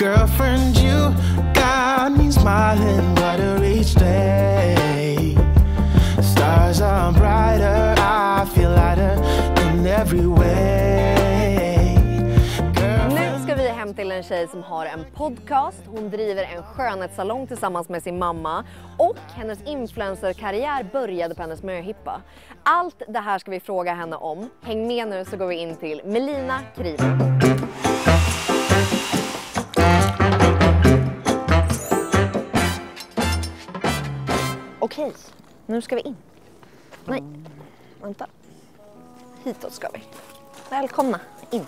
Girlfriend, you got me smiling brighter each day. Stars are brighter, I feel lighter in every way. Nu ska vi hem till en tjej som har en podcast. Hon driver en skönhetssalong tillsammans med sin mamma. Och hennes influencerkarriär började på hennes möhippa. Allt det här ska vi fråga henne om. Häng med nu så går vi in till Melina Kriborn. Okej, nu ska vi in. Nej, vänta. Hitåt ska vi. Välkomna in.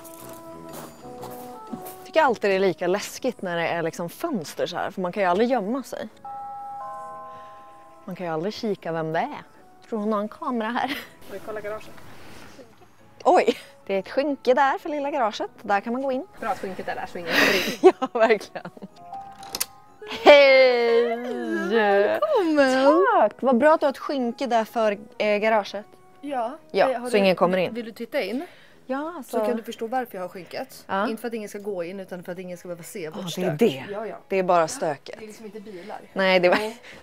Jag tycker alltid det är lika läskigt när det är liksom fönster så här. För man kan ju aldrig gömma sig. Man kan ju aldrig kika vem det är. Tror hon har en kamera här? Får vi kolla garaget? Oj, det är ett skynke där för lilla garaget. Där kan man gå in. Bra att skynket är där så ingen kommer in. Ja, verkligen. Hej! Välkommen! Tack! Vad bra att du har ett skynke där för garaget. Ja, Ja, så ingen kommer in. Vill du titta in? Ja, alltså. Så kan du förstå varför jag har skynket. Ja. Inte för att ingen ska gå in utan för att ingen ska behöva se vårt det är stök. det. Ja, ja. Det är bara stöket. Det är liksom inte bilar. Nej, det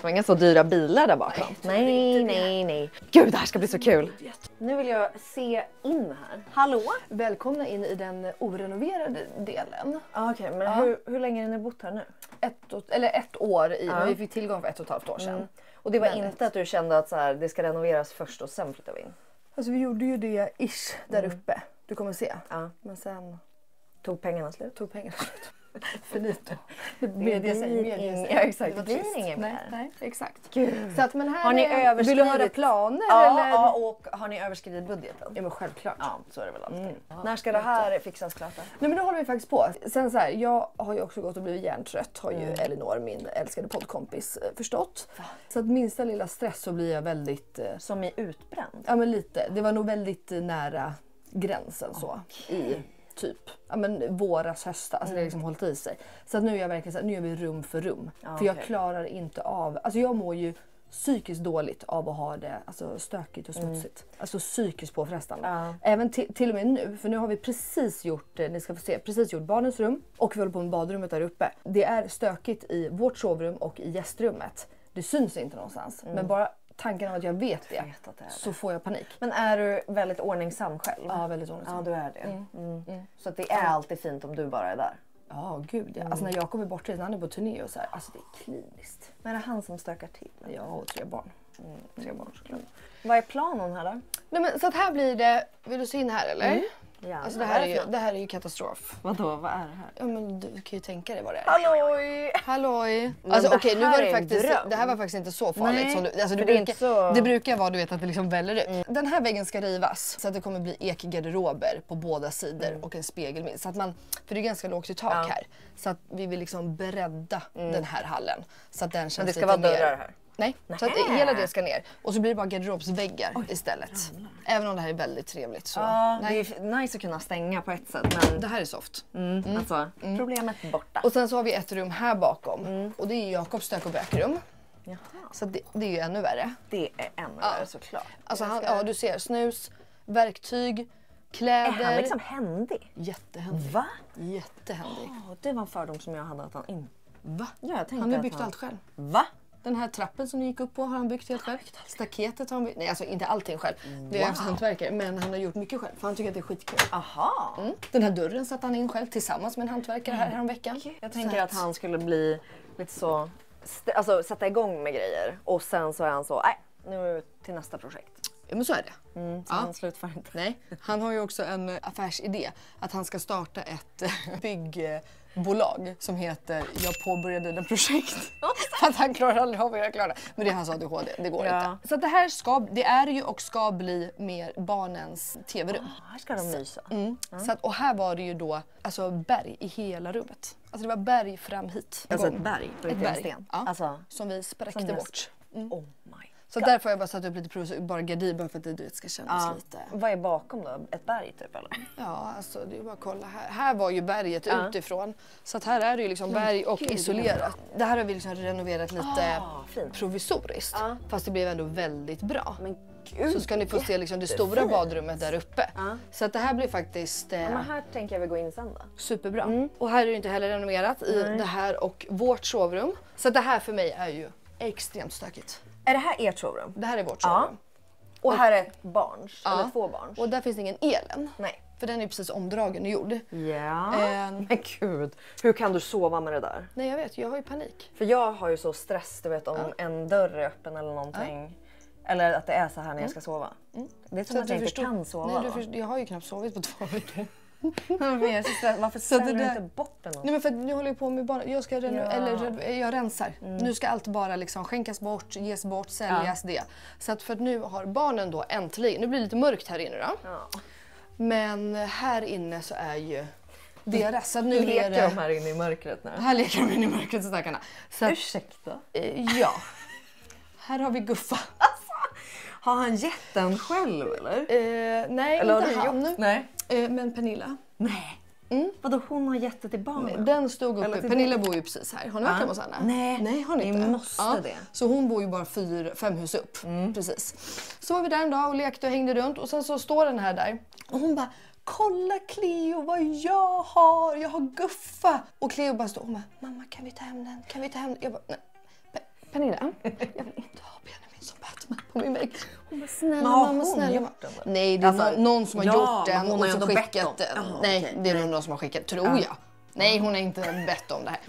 var inga så dyra bilar där bakom. Nej. Gud, det här ska bli så kul. Nu vill jag se in här. Hallå? Välkomna in i den orenoverade delen. Okej, men Ja. hur länge har ni bott här nu? Ett år i, men vi fick tillgång för 1,5 år sedan. Och det var Men inte att du kände att så här, det ska renoveras först och sen flyttar vi in? Alltså vi gjorde ju det ish där uppe. Du kommer se. Ja. Men sen Tog pengarna slut? tog pengarna slut. Finito. Medie sig. Ja, exakt. Det blir inget mer. Nej, exakt. Gud. Så att, men här Har ni är, vill du höra överskridit- planer Ja, eller? ja, och har ni överskridit budgeten? Ja men självklart. Ja, så är det väl alltid. När ska det här fixas klart då? Nej men då håller vi faktiskt på. Sen så här, jag har ju också gått och blivit hjärntrött har ju Elinor, min älskade poddkompis, förstått. Så att minsta lilla stress så blir jag väldigt, Som i utbränd? ja men lite, det var nog väldigt nära gränsen så i typ, ja men våras, hösta, alltså det har liksom hållit i sig. Så att nu är jag verkligen så här, nu gör vi rum för rum. För jag okej. klarar inte av, alltså jag mår ju psykiskt dåligt av att ha det alltså stökigt och smutsigt. Alltså psykiskt påfrestande. Ja. Även till och med nu, för nu har vi precis gjort, ni ska få se, precis gjort barnens rum och vi håller på med badrummet där uppe. Det är stökigt i vårt sovrum och i gästrummet. Det syns inte någonstans, men bara tanken av att jag vet det, vet att det är det. så får jag panik. Men är du väldigt ordningsam själv? Ja, väldigt ordningsam. Ja, du är det. Så att det är alltid fint om du bara är där. Ja, gud ja. Alltså när jag kommer bort till han är på turné och så här, alltså det är kliniskt. Men är det han som stökar till? Ja, och 3 barn. 3 barn såklart. Vad är planen här då? Nej men så att här blir det, vill du se in här eller? Ja, Alltså det här är ju katastrof. Vadå, vad är det här? Ja men du kan ju tänka dig vad det är. Halloj! Halloj! Men Alltså det okej, nu här var är det en faktiskt, dröm. det här var faktiskt inte så farligt. Nej, Som du, alltså för det är inte så- det brukar vara du vet att det liksom väller ut. Den här väggen ska rivas så att det kommer bli ekgarderober på båda sidor och en spegel med. Så att man, för det är ganska lågt i tak här. Så att vi vill liksom bredda den här hallen. Så att den känns Men det ska lite vara mer- dörrar här? Nej, så att Nähä. hela det ska ner. Och så blir det bara garderobsväggar istället. Även om det här är väldigt trevligt. Så. Ja, det Nej, är nice att kunna stänga på ett sätt, men det här är soft. alltså, problemet borta. Och sen så har vi ett rum här bakom. Och det är Jakobs stök och bökrum. Jaha. Så det är ju ännu värre. Det är ännu värre såklart. Alltså ja, du ser snus, verktyg, kläder. Är han liksom händig? Jättehändig. Va? Jättehändig. Det var en fördom som jag hade att han inte... Va? Ja, jag tänkte Han har att byggt allt själv. Va? Den här trappen som ni gick upp på har han byggt helt själv. Staketet har han byggt. Nej, alltså inte allting själv. Vi har haft hantverkare, men han har gjort mycket själv. För han tycker att det är skitkul. Aha. Den här dörren satte han in själv tillsammans med en hantverkare här veckan. Jag tänker att han skulle bli lite så... Alltså sätta igång med grejer. Och sen så är han så, nej, nu är vi till nästa projekt. Ja, men så är det. Så han slutför inte. Nej, han har ju också en affärsidé att han ska starta ett byggbolag som heter Jag påbörjade den projekt. För att han klarar aldrig av att göra klara. Men det är hans ADHD, det går Ja. inte. Så att det här det är ju och ska bli mer barnens tv-rum. Här ska de mysa. Så att, och här var det ju då alltså berg i hela rummet. Alltså det var berg fram hit. Alltså ett berg på Ett riktigt, en berg. sten. Ja. Alltså, Som vi spräckte som jag- bort. oh my. Så därför har jag bara satt upp lite bara gardiner bara för att det ska kännas lite. Vad är bakom då? Ett berg typ eller? Ja, alltså det är bara att kolla här. Här var ju berget utifrån. Så att här är det ju liksom berg och isolerat. Det här har vi liksom renoverat lite fint. provisoriskt. Fast det blev ändå väldigt bra. Men Så ska ni få se liksom det stora badrummet där uppe. Så att det här blir faktiskt Men här tänker jag vi gå in sen då. superbra. Och här är det inte heller renoverat i det här och vårt sovrum. Så att det här för mig är ju extremt stökigt. Är det här ert sovrum? Det här är vårt sovrum. Och här är ett barns, eller 2 barns. Och där finns ingen el än. Nej. För den är precis omdragen och gjord. Ja. Men gud, hur kan du sova med det där? Nej jag vet, jag har ju panik. För jag har ju så stress, du vet, om en dörr är öppen eller någonting. Eller att det är så här när jag ska sova. Det är som att jag inte kan sova. Nej, jag har ju knappt sovit på 2 veckor. Varför ställer du inte bort den? Nej men för nu håller jag på med barn. Jag ska jag rensar. Nu ska allt bara liksom skänkas bort, ges bort, säljas det. Så att för nu har barnen då äntligen, nu blir det lite mörkt här inne då. Men här inne så är ju deras. Så nu leker är det, de här inne i mörkret nu? här leker de inne i mörkret stackarna. Så att, Ursäkta? ja. Här har vi Guffa. Har han gett den själv eller? Nej, Eller inte har du han. gjort? Nej. Men Pernilla. Nej. Vadå, hon har gett det till barnen? Den stod uppe. Eller Pernilla bor ju precis här. Har ni varit hemma hos henne? Nej, har ni inte? vi måste det. Så hon bor ju bara 4-5 hus upp. Precis. Så var vi där en dag och lekte och hängde runt och sen så står den här där och hon bara kolla Cleo vad jag har Guffa. Och Cleo bara står och bara mamma kan vi ta hem den? Kan vi ta hem den? Jag bara nej. Pernilla, jag vill inte ha Benjamin som Batman på min vägg. Hon bara snälla mamma, snälla. Nej, det är någon som har gjort den hon och har så skickat den. Aha, nej, det är nog någon som har skickat, tror jag. Nej, hon har inte bett om det här.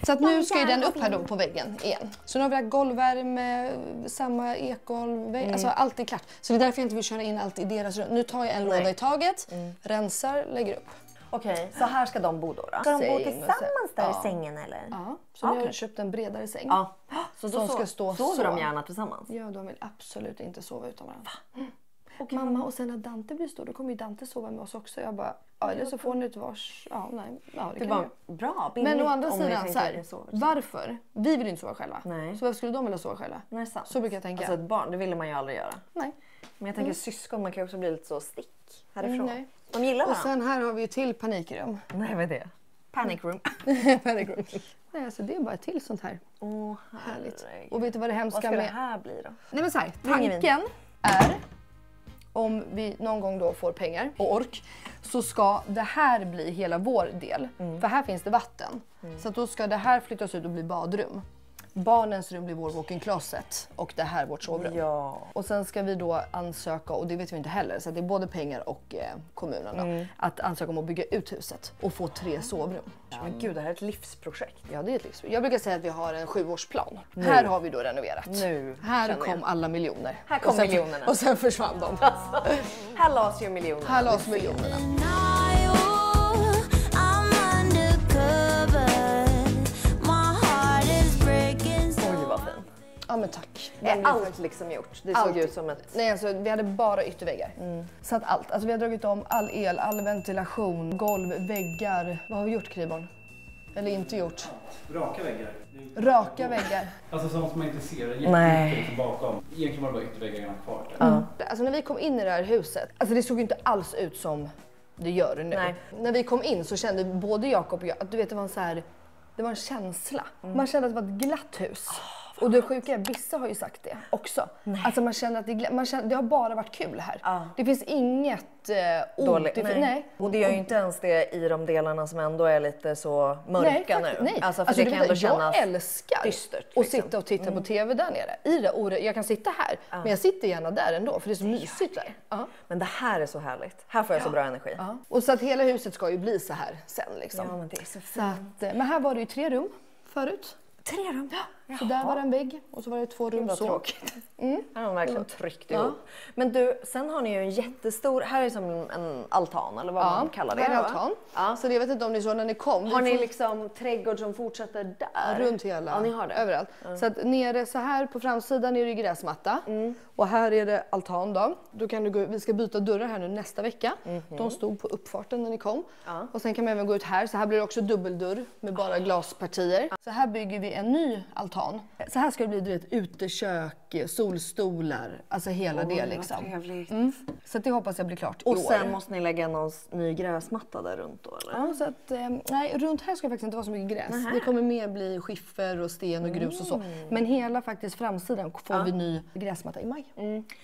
Så att nu ska ju den upp här då på väggen igen. Så nu har vi lagt golvvärme, samma ekgolv, alltså allt är klart. Så det är därför jag inte vill köra in allt i deras rum. Nu tar jag en låda i taget, rensar, lägger upp. Okej, så här ska de bo då? Ska de bo tillsammans där i sängen eller? Ja, så nu har jag köpt en bredare säng. Ja, så Som då ska stå sover så. de gärna tillsammans? Ja, de vill absolut inte sova utan varandra. Mamma, och sen när Dante blir stor, då kommer ju Dante sova med oss också. Jag bara, eller så får ni ut vars... Ja, nej. Ja, det Det kan var jag. bra, billigt. Men å andra om ni sidan, tänker så att här, ni sover. varför? Vi vill inte sova själva. Nej. Så varför skulle de vilja sova själva? Nej, sant. Så brukar jag tänka. Alltså ett barn, det ville man ju aldrig göra. Nej. Men jag tänker syskon, man kan ju också bli lite så stick härifrån. Nej. De gillar Och varandra. sen här har vi ju till panikrum. Nej, vad är det? Panic room. Panikrum. Nej, alltså det är bara ett till sånt här. Åh, Härligt. herregud. Och vet du vad det Vad hemska ska det med... här bli då? Nej men så här, Pingvin. tanken är om vi någon gång då får pengar och ork så ska det här bli hela vår del. För här finns det vatten. Så att då ska det här flyttas ut och bli badrum. Barnens rum blir vår walk-in closet och det här vårt sovrum. Ja. Och sen ska vi då ansöka, och det vet vi inte heller, så att det är både pengar och kommunen då, att ansöka om att bygga ut huset och få 3 sovrum. Men gud, det här är ett livsprojekt. Ja, det är ett livsprojekt. Jag brukar säga att vi har en 7-årsplan. Här har vi då renoverat. Nu Här känner jag. kom alla miljoner. Här kom Och sen- miljonerna. Och sen försvann de. Här lades ju miljonerna. Här lades miljonerna. Oj, vad fin. Ja men tack. Är allt liksom gjort? Det såg ut som ett... Nej, alltså vi hade bara ytterväggar. Så att allt. Alltså vi har dragit om all el, all ventilation, golv, väggar. Vad har vi gjort, Kriborn? Eller inte gjort? Raka väggar. Raka väggar. Alltså sånt som man inte ser Nej. jättemycket bakom. Egentligen var det bara ytterväggarna kvar. Alltså när vi kom in i det här huset, alltså det såg ju inte alls ut som det gör nu. Nej. När vi kom in så kände både Jakob och jag att du vet, det var en så här, det var en känsla. Man kände att det var ett glatt hus. Och det sjuka är, vissa har ju sagt det också. Alltså man känner att det har bara varit kul här. Det finns inget Dåligt. ont. Nej. Och det gör ju inte ens det i de delarna som ändå är lite så mörka nu. Nej. Alltså för det du kan vet, ändå kännas jag älskar dystert. att sitta och titta på TV där nere. Jag kan sitta här, men jag sitter gärna där ändå för det är så mysigt där. Ja. Men det här är så härligt. Här får jag så bra energi. Ja. Och så att hela huset ska ju bli så här sen liksom. Ja, men det är så Så att, men här var det ju 3 rum förut. 3 rum? Ja. Så där var det en vägg och så var det 2 rum Vad så. tråkigt. Här har de verkligen tryckt ihop. Men du, sen har ni ju en jättestor, här är som en altan eller vad man kallar det. här är va? altan. Ja. Så jag vet inte om ni såg när ni kom. Har Vi ni får- liksom trädgård som fortsätter där? Runt hela, Ja, ni har det. överallt. Så att nere så här på framsidan är det gräsmatta och här är det altan då. Då kan du gå, vi ska byta dörrar här nu nästa vecka. De stod på uppfarten när ni kom. Och sen kan man även gå ut här, så här blir det också dubbeldörr med bara glaspartier. Så här bygger vi en ny altan altan. Så här ska det bli, du vet, utekök, solstolar, alltså hela det liksom. Trevligt. Så att det hoppas jag blir klart i Och år. sen måste ni lägga någon ny gräsmatta där runt då eller? Ja, så att, nej, runt här ska det faktiskt inte vara så mycket gräs. Det kommer mer bli skiffer och sten och grus och så. Men hela faktiskt framsidan får vi ny gräsmatta i maj.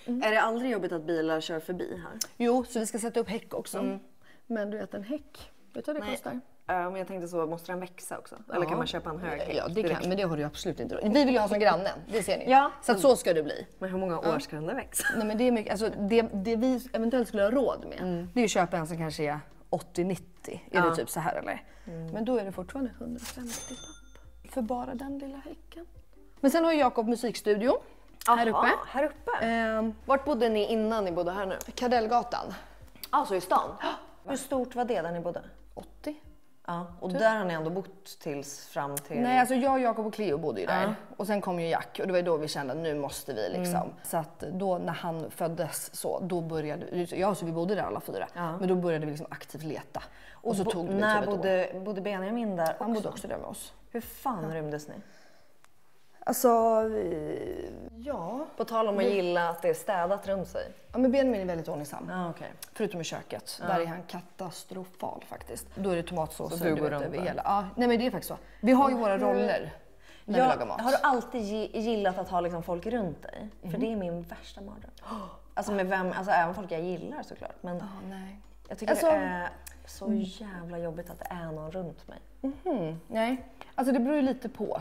Är det aldrig jobbigt att bilar kör förbi här? Jo, så vi ska sätta upp häck också. Men du vet, en häck, vet du vad det kostar? Men jag tänkte så, måste den växa också? Eller kan man köpa en hög häck? Ja, det kan, men det har du ju absolut inte. Vi vill ju ha som grannen, det ser ni. Ja. Så att så ska det bli. Men hur många år ska den där växa? Nej, men det är mycket, alltså, det vi eventuellt skulle ha råd med, det är att köpa en som kanske är 80-90. Är det typ så här eller? Men då är det fortfarande 150 papp. För bara den lilla häcken. Men sen har ju Jakob musikstudio här uppe. Här uppe? Vart bodde ni innan ni bodde här nu? Kardellgatan. Alltså i stan? Hur stort var det där ni bodde? 80. Ja, och där har ni ändå bott tills fram till... Nej, alltså jag, Jakob och Cleo bodde ju där. Och sen kom ju Jack och det var ju då vi kände att nu måste vi liksom. Så att då när han föddes så, då började vi bodde där alla 4. Men då började vi liksom aktivt leta. Och så tog det när bodde Benjamin där också? Han bodde också där med oss. Hur fan rymdes ni? Alltså, ja. På tal om att gilla att det är städat runt sig. Ja, men Benjamin är väldigt ordningsam. Ja, okej. Förutom i köket. Där är han katastrofal faktiskt. Då är det tomatsåser. Så du går runt över där? hela. Ja, nej men det är faktiskt så. Vi har ju våra roller när vi lagar mat. Har du alltid gillat att ha liksom folk runt dig? För det är min värsta mardröm. Alltså med vem, alltså även folk jag gillar såklart. Men Nej. jag tycker Alltså, det är så jävla jobbigt att det är någon runt mig. Nej, alltså det beror ju lite på.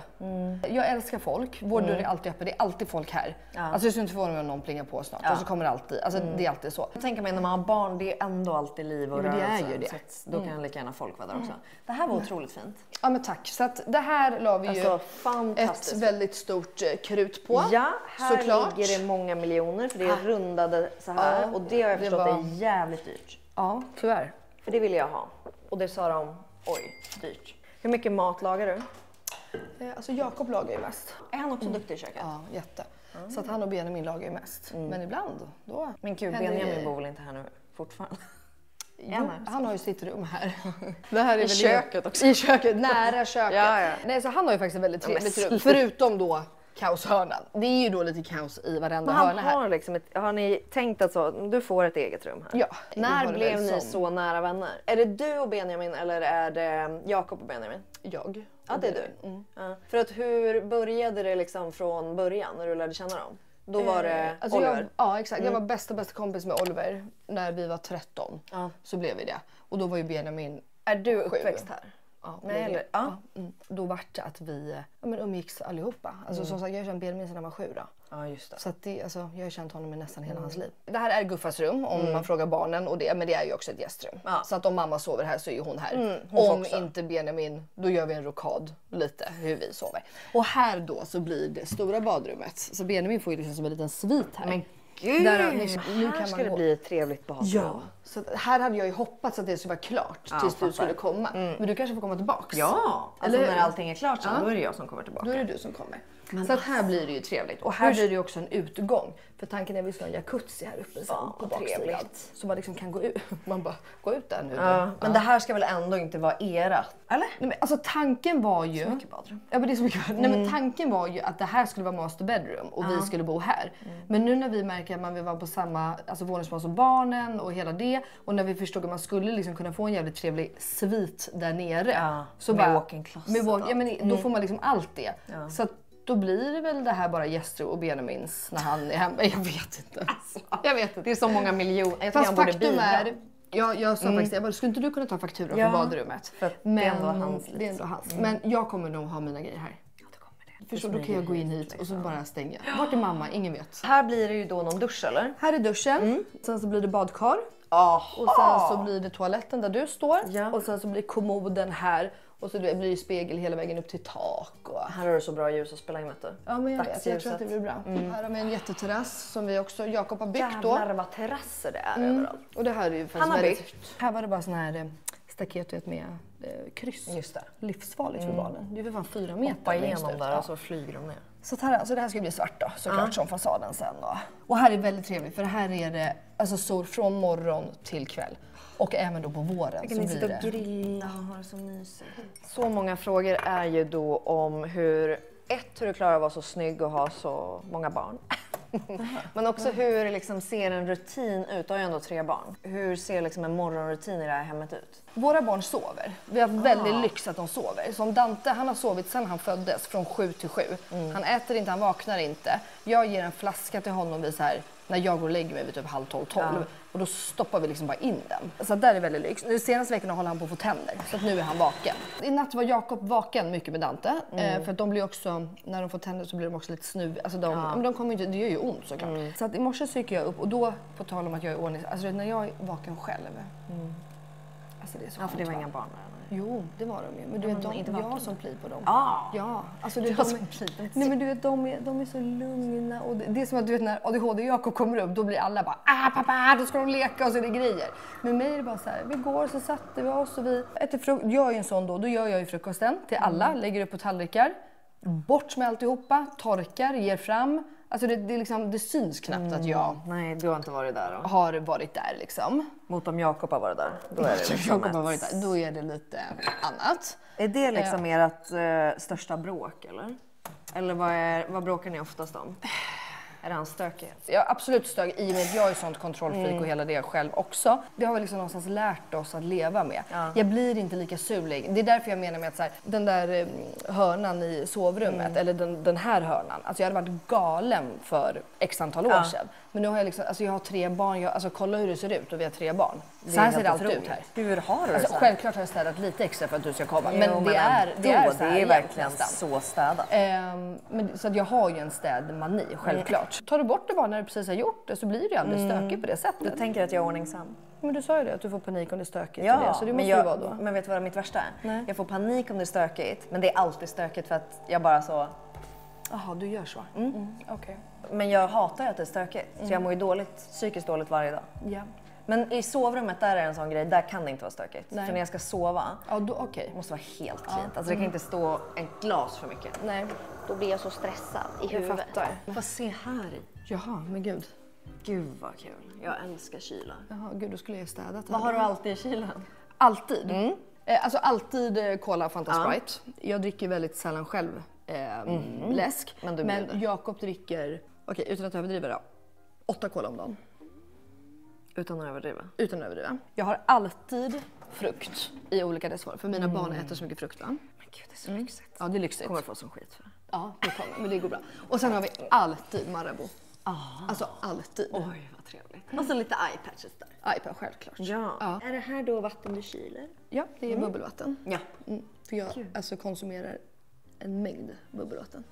Jag älskar folk. Vår dörr är alltid öppen. Det är alltid folk här. Alltså jag skulle inte förvåna mig om någon plingar på snart. Och så kommer det alltid. Alltså det är alltid så. Jag tänker mig när man har barn, det är ändå alltid liv och men det är rörelse. ju det. Så att då kan lika gärna folk vara där också. Det här var otroligt fint. Ja men tack. Så att det här la vi Alltså ju fantastiskt. ett väldigt stort krut på. Ja, här såklart. ligger det många miljoner för det är rundade så här. Ja, och det har jag det förstått var- är jävligt dyrt. Ja, tyvärr. För det ville jag ha. Och det sa de, oj, dyrt. Hur mycket mat lagar du? Alltså Jakob lagar ju mest. Är han också duktig i köket? Ja, jätte. Så att han och Benjamin lagar ju mest. Men ibland, då Men gud, händer det Benjamin grejer. bor väl inte här nu fortfarande? Jo, han har ju sitt rum här. Det här är I väl köket också. I köket, nära köket. Ja, ja. Nej, så han har ju faktiskt ett väldigt men trevligt rum. sluta. Förutom då kaoshörnan. Det är ju då lite kaos i varenda Men han hörna här. har liksom har ni tänkt att så, du får ett eget rum här? Ja. det När var det blev väl ni som så nära vänner? Är det du och Benjamin eller är det Jakob och Benjamin? Jag. Ja, det är du. Ja. För att hur började det liksom från början när du lärde känna dem? Då var det Alltså Oliver? ja, exakt. Jag var bästa kompis med Oliver när vi var 13. Ja. Så blev vi det. Och då var ju Benjamin Är du 7. uppväxt här? Ja, Nej, det- eller? Ja. Då var det att vi umgicks allihopa. Alltså som sagt, jag har känt Benjamin sedan han var 7 då. Ja, just det. Så att det, alltså, jag har känt honom i nästan hela hans liv. Det här är Guffas rum om man frågar barnen och det, men det är ju också ett gästrum. Ja. Så att om mamma sover här så är ju hon här. hon får Om också. inte Benjamin, då gör vi en rokad lite hur vi sover. Och här då så blir det stora badrummet. Så Benjamin får ju liksom som en liten svit här. Men gud, Där, nu här ska det bli ett trevligt badrum. Ja, så att här hade jag ju hoppats att det skulle vara klart tills du fattar. skulle komma. Men du kanske får komma tillbaks. Ja, alltså Eller hur? när allting är klart sen, då är det jag som kommer tillbaka. Då är det du som kommer. Så att här blir det ju trevligt. Och här blir det ju också en utgång. För tanken är att vi ska ha en jacuzzi här uppe sen Fan, på vad baksidan. trevligt. Så man liksom kan gå ut. Man bara, gå ut där nu. Ja, men det här ska väl ändå inte vara era? Eller? Nej, men alltså tanken var ju... Mycket badrum. Ja, men det är så mycket. Nej, men tanken var ju att det här skulle vara master bedroom och vi skulle bo här. Men nu när vi märker att man vill vara på samma våningsplan som barnen och hela det. Och när vi förstod att man skulle liksom kunna få en jävligt trevlig svit där nere. Ja, så med bara, walk-in closet och ja, men då får man liksom allt det. Så att då blir det väl det här bara gästrum och Benjamins när han är hemma. Jag vet inte. Jag vet inte. Det är så många miljoner. Jag tycker Fast han borde faktum bidra. är, jag sa faktiskt, jag bara, skulle inte du kunna ta fakturan Ja, för badrummet? för att det är ändå hans det är ändå hans. Men jag kommer nog ha mina grejer här. Ja, det kommer det. Förstår, då kan jag gå in hit och så bara stänga. Vart är mamma? Ingen vet. Här blir det ju då någon dusch eller? Här är duschen, sen så blir det badkar. Och sen så blir det toaletten där du står. Ja. Och sen så blir kommoden här. Och så blir det spegel hela vägen upp till tak. Och... Här har du så bra ljus att spela in vet du. Ja, men jag vet. Jag tror Dagsljuset. att det blir bra. Här har vi en jätteterrass som vi också, Jakob har byggt då. Jävlar vad terrasser det är överallt. Och det här är ju faktiskt Han har väldigt... byggt. Här var det bara sån här staket vet, med kryss. Just det. Livsfarligt för barnen. Det är för fan 4 meter. Hoppa längst igenom ut. där Ja. och så flyger de ner. Så att här, alltså det här ska bli svart då, såklart som fasaden sen då. Och här är väldigt trevligt för här är det alltså sol från morgon till kväll. Och även då på våren så blir det... grilla och ha det så mysigt. Så många frågor är ju då om hur hur du klarar att vara så snygg och ha så många barn. Men också hur liksom ser en rutin ut? Du har ju ändå 3 barn. Hur ser liksom en morgonrutin i det här hemmet ut? Våra barn sover. Vi har väldigt lyx att de sover. Som Dante, han har sovit sedan han föddes från 7 till 7. Han äter inte, han vaknar inte. Jag ger en flaska till honom vid så här, när jag går och lägger mig vid typ 11:30-12. Och då stoppar vi liksom bara in den. Så där är väldigt lyx. Nu senaste veckorna håller han på att få tänder. Så att nu är han vaken. I natt var Jakob vaken mycket med Dante. För att de blir också, när de får tänder så blir de också lite snuviga. Alltså men de kommer inte, det gör ju ont såklart. Så att i morse så gick jag upp och då, på tal om att jag är ordning, alltså när jag är vaken själv. Alltså det är så för det var inga barn där. Jo, det var de ju. Men du vet, inte jag som plir på dem. Ja. Ja, alltså du men du vet, de är så lugna. Och det är som att du vet, när ADHD och Jakob kommer upp, då blir alla bara pappa, då ska de leka och så är det grejer. Men mig är det bara så här, vi går så satte vi oss och vi äter frukost. Jag är ju en sån då gör jag ju frukosten till alla, lägger upp på tallrikar. Bort med alltihopa, torkar, ger fram. Alltså det liksom, det syns knappt att jag Nej, du har inte varit där då. har varit där liksom. Mot om Jakob har varit där. Då är det liksom Jakob har varit där, då är det lite annat. Är det liksom ert största bråk eller? Eller vad bråkar ni oftast om? Är det han stökig? Jag är absolut stökig i och med att jag är sånt kontrollfreak och hela det själv också. Det har vi liksom någonstans lärt oss att leva med. Ja. Jag blir inte lika surlig. Det är därför jag menar med att så här, den där hörnan i sovrummet, eller den här hörnan. Alltså jag hade varit galen för x antal år sedan. Men nu har jag liksom, alltså jag har 3 barn, alltså kolla hur det ser ut och vi har 3 barn. Så här ser det alltid ut här. Hur har du det så här? Självklart har jag städat lite extra för att du ska komma. Jo, men det är så här, det är verkligen så städat. Men, så att jag har ju en städmani, självklart. Tar du bort det bara när du precis har gjort det så blir det ju aldrig stökigt på det sättet. Du tänker att jag är ordningsam? Men du sa ju det, att du får panik om det är stökigt. Ja, det, så det måste ju vara då. Men vet du vad mitt värsta är? Nej. Jag får panik om det är stökigt, men det är alltid stökigt för att jag bara så... Jaha, du gör så? Okej. Men jag hatar att det är stökigt, så jag mår ju psykiskt dåligt varje dag. Ja. Men i sovrummet där är en sån grej, där kan det inte vara stökigt. Nej. För när jag ska sova, okej. måste vara helt cleant. Alltså det kan inte stå ett glas för mycket. Nej. Då blir jag så stressad i huvudet. Jag fattar. Vad se här i? Jaha, men gud. Gud vad kul. Jag älskar kyla. Jaha, gud, då skulle jag städat. Vad har du alltid i kylen? Alltid? Alltså alltid Cola och Fanta Sprite. Jag dricker väldigt sällan själv läsk. Men Jakob dricker, okej, utan att överdriva då, 8 Cola om dagen. Utan att överdriva? Utan att överdriva. Jag har alltid frukt i olika dessformer. För mina barn äter så mycket frukt, va? Men gud, det är så lyxigt. Ja, det är lyxigt. Kommer få som skit för. Ja, det kommer. Men det går bra. Och sen har vi alltid Marabou. Alltså alltid. Oj, vad trevligt. Och så lite eye-patches där. Eye-patch, självklart. Ja. Är det här då vatten du kyler? Ja, det är bubbelvatten. Ja. För jag alltså konsumerar en mängd bubbelvatten.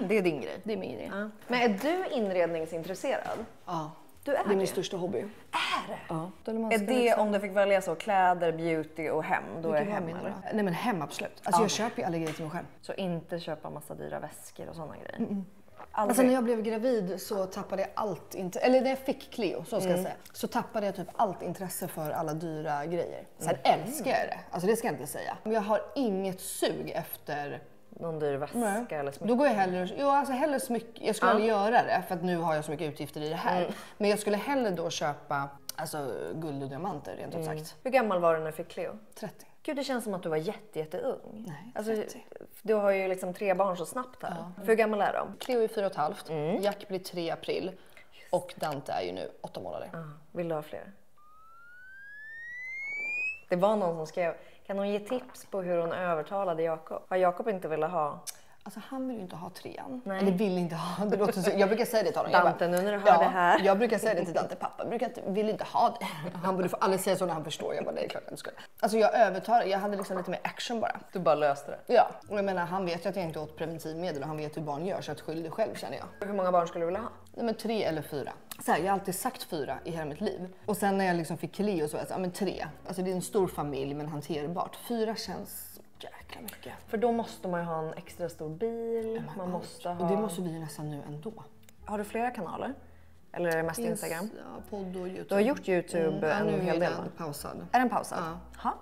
Det är din grej. Det är min grej. Ja. Men är du inredningsintresserad? Ja. Du är det är min största hobby. Är det? Ja. Är det om du fick välja så kläder, beauty och hem, då är det hem eller? Nej men hem absolut. Alltså jag köper ju alla grejer till mig själv. Så inte köpa massa dyra väskor och sådana grejer? Alltså när jag blev gravid så tappade jag allt eller när jag fick Cleo, så ska jag säga, så tappade jag typ allt intresse för alla dyra grejer. Sen älskar jag det, alltså det ska jag inte säga. Men jag har inget sug efter någon dyr väska eller smycke. Då går jag hellre smycke. Jag skulle aldrig göra det för att nu har jag så mycket utgifter i det här. Men jag skulle hellre då köpa alltså guld och diamanter rent ut sagt. Hur gammal var du när du fick Cleo? 30. Gud, det känns som att du var jätteung. Nej, 30. Alltså, du har ju liksom 3 barn så snabbt här. Ja. Hur gammal är de? Cleo är 4,5. Jack blir 3 april. Och Dante är ju nu 8 månader. Vill du ha fler? Det var någon som skrev, kan hon ge tips på hur hon övertalade Jakob? Har Jakob inte velat ha? Alltså han vill ju inte ha 3:an. Nej. Eller vill inte ha. Det låter så, jag brukar säga det till honom. Dante, nu när du hör det här. Jag brukar säga det till Dante. Pappa vill inte ha det. Han borde få aldrig säga så när han förstår. Jag bara, det är klart jag ska. Alltså jag hade liksom lite mer action bara. Du bara löste det? Ja. Och jag menar, han vet ju att jag inte åt preventivmedel och han vet hur barn gör, så att skyll dig själv känner jag. Hur många barn skulle du vilja ha? Nej, men 3 eller 4. Så här, jag har alltid sagt 4 i hela mitt liv. Och sen när jag liksom fick Cleo så var jag så, men 3. Alltså det är en stor familj men hanterbart. 4 känns jäkla mycket. För då måste man ju ha en extra stor bil. Man måste ha... Och det måste vi ju nästan nu ändå. Har du flera kanaler? Eller är det mest Instagram? Ja, podd och YouTube. Du har gjort YouTube en hel del? Pausad. Är den pausad? Ja.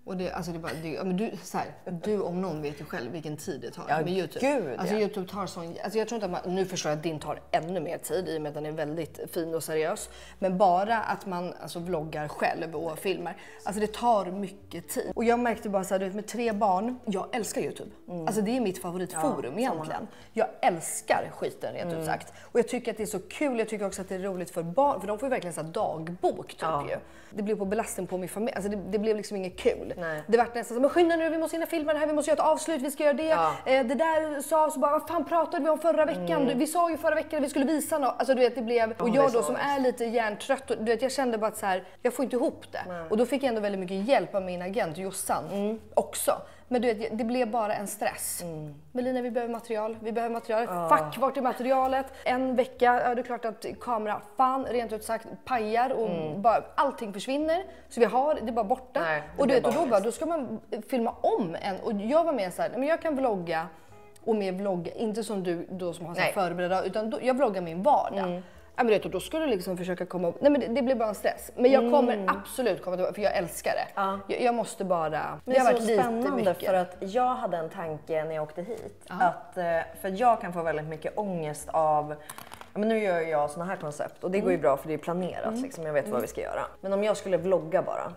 Och det, alltså det är bara, men du, så här, du om någon vet ju själv vilken tid det tar med YouTube. Gud, alltså YouTube tar sån, alltså jag tror inte att man, nu förstår jag att din tar ännu mer tid i och med att den är väldigt fin och seriös. Men bara att man alltså vloggar själv och filmar, alltså det tar mycket tid. Och jag märkte bara så här, du vet, med 3 barn, jag älskar YouTube. Alltså det är mitt favoritforum egentligen. Jag älskar skiten rent ut sagt. Och jag tycker att det är så kul, jag tycker också att det är roligt för barn, för de får ju verkligen så här dagbok typ ju. Det blev på belastning på min familj, alltså det blev liksom inget kul. Nej. Det var nästan så, men skynda nu, vi måste hinna filma det här, vi måste göra ett avslut, vi ska göra det. Det där sa så bara, vad fan pratade vi om förra veckan? Vi sa ju förra veckan att vi skulle visa något. Alltså du vet, det blev, och jag då som är lite hjärntrött, du vet, jag kände bara att så här, jag får inte ihop det. Och då fick jag ändå väldigt mycket hjälp av min agent Jossan också. Men du vet, det blev bara en stress. Melina, vi behöver material. Fuck, vart är materialet? En vecka, det är klart att kamera, fan, rent ut sagt, pajar och bara allting försvinner. Så vi har, det är bara borta. Nej, och du vet, och då ska man filma om en. Och jag var med så här, men jag kan vlogga och mer vlogga, inte som du då som har så här förberedda, utan då, jag vloggar min vardag. Ja, men då ska du liksom försöka komma upp. Nej, men det blir bara en stress. Men jag kommer absolut komma tillbaka, för jag älskar det. Jag måste bara... Men det är så spännande för att jag hade en tanke när jag åkte hit. Att, för jag kan få väldigt mycket ångest av... Men nu gör jag såna här koncept och det går ju bra för det är planerat. Liksom, jag vet vad vi ska göra. Men om jag skulle vlogga bara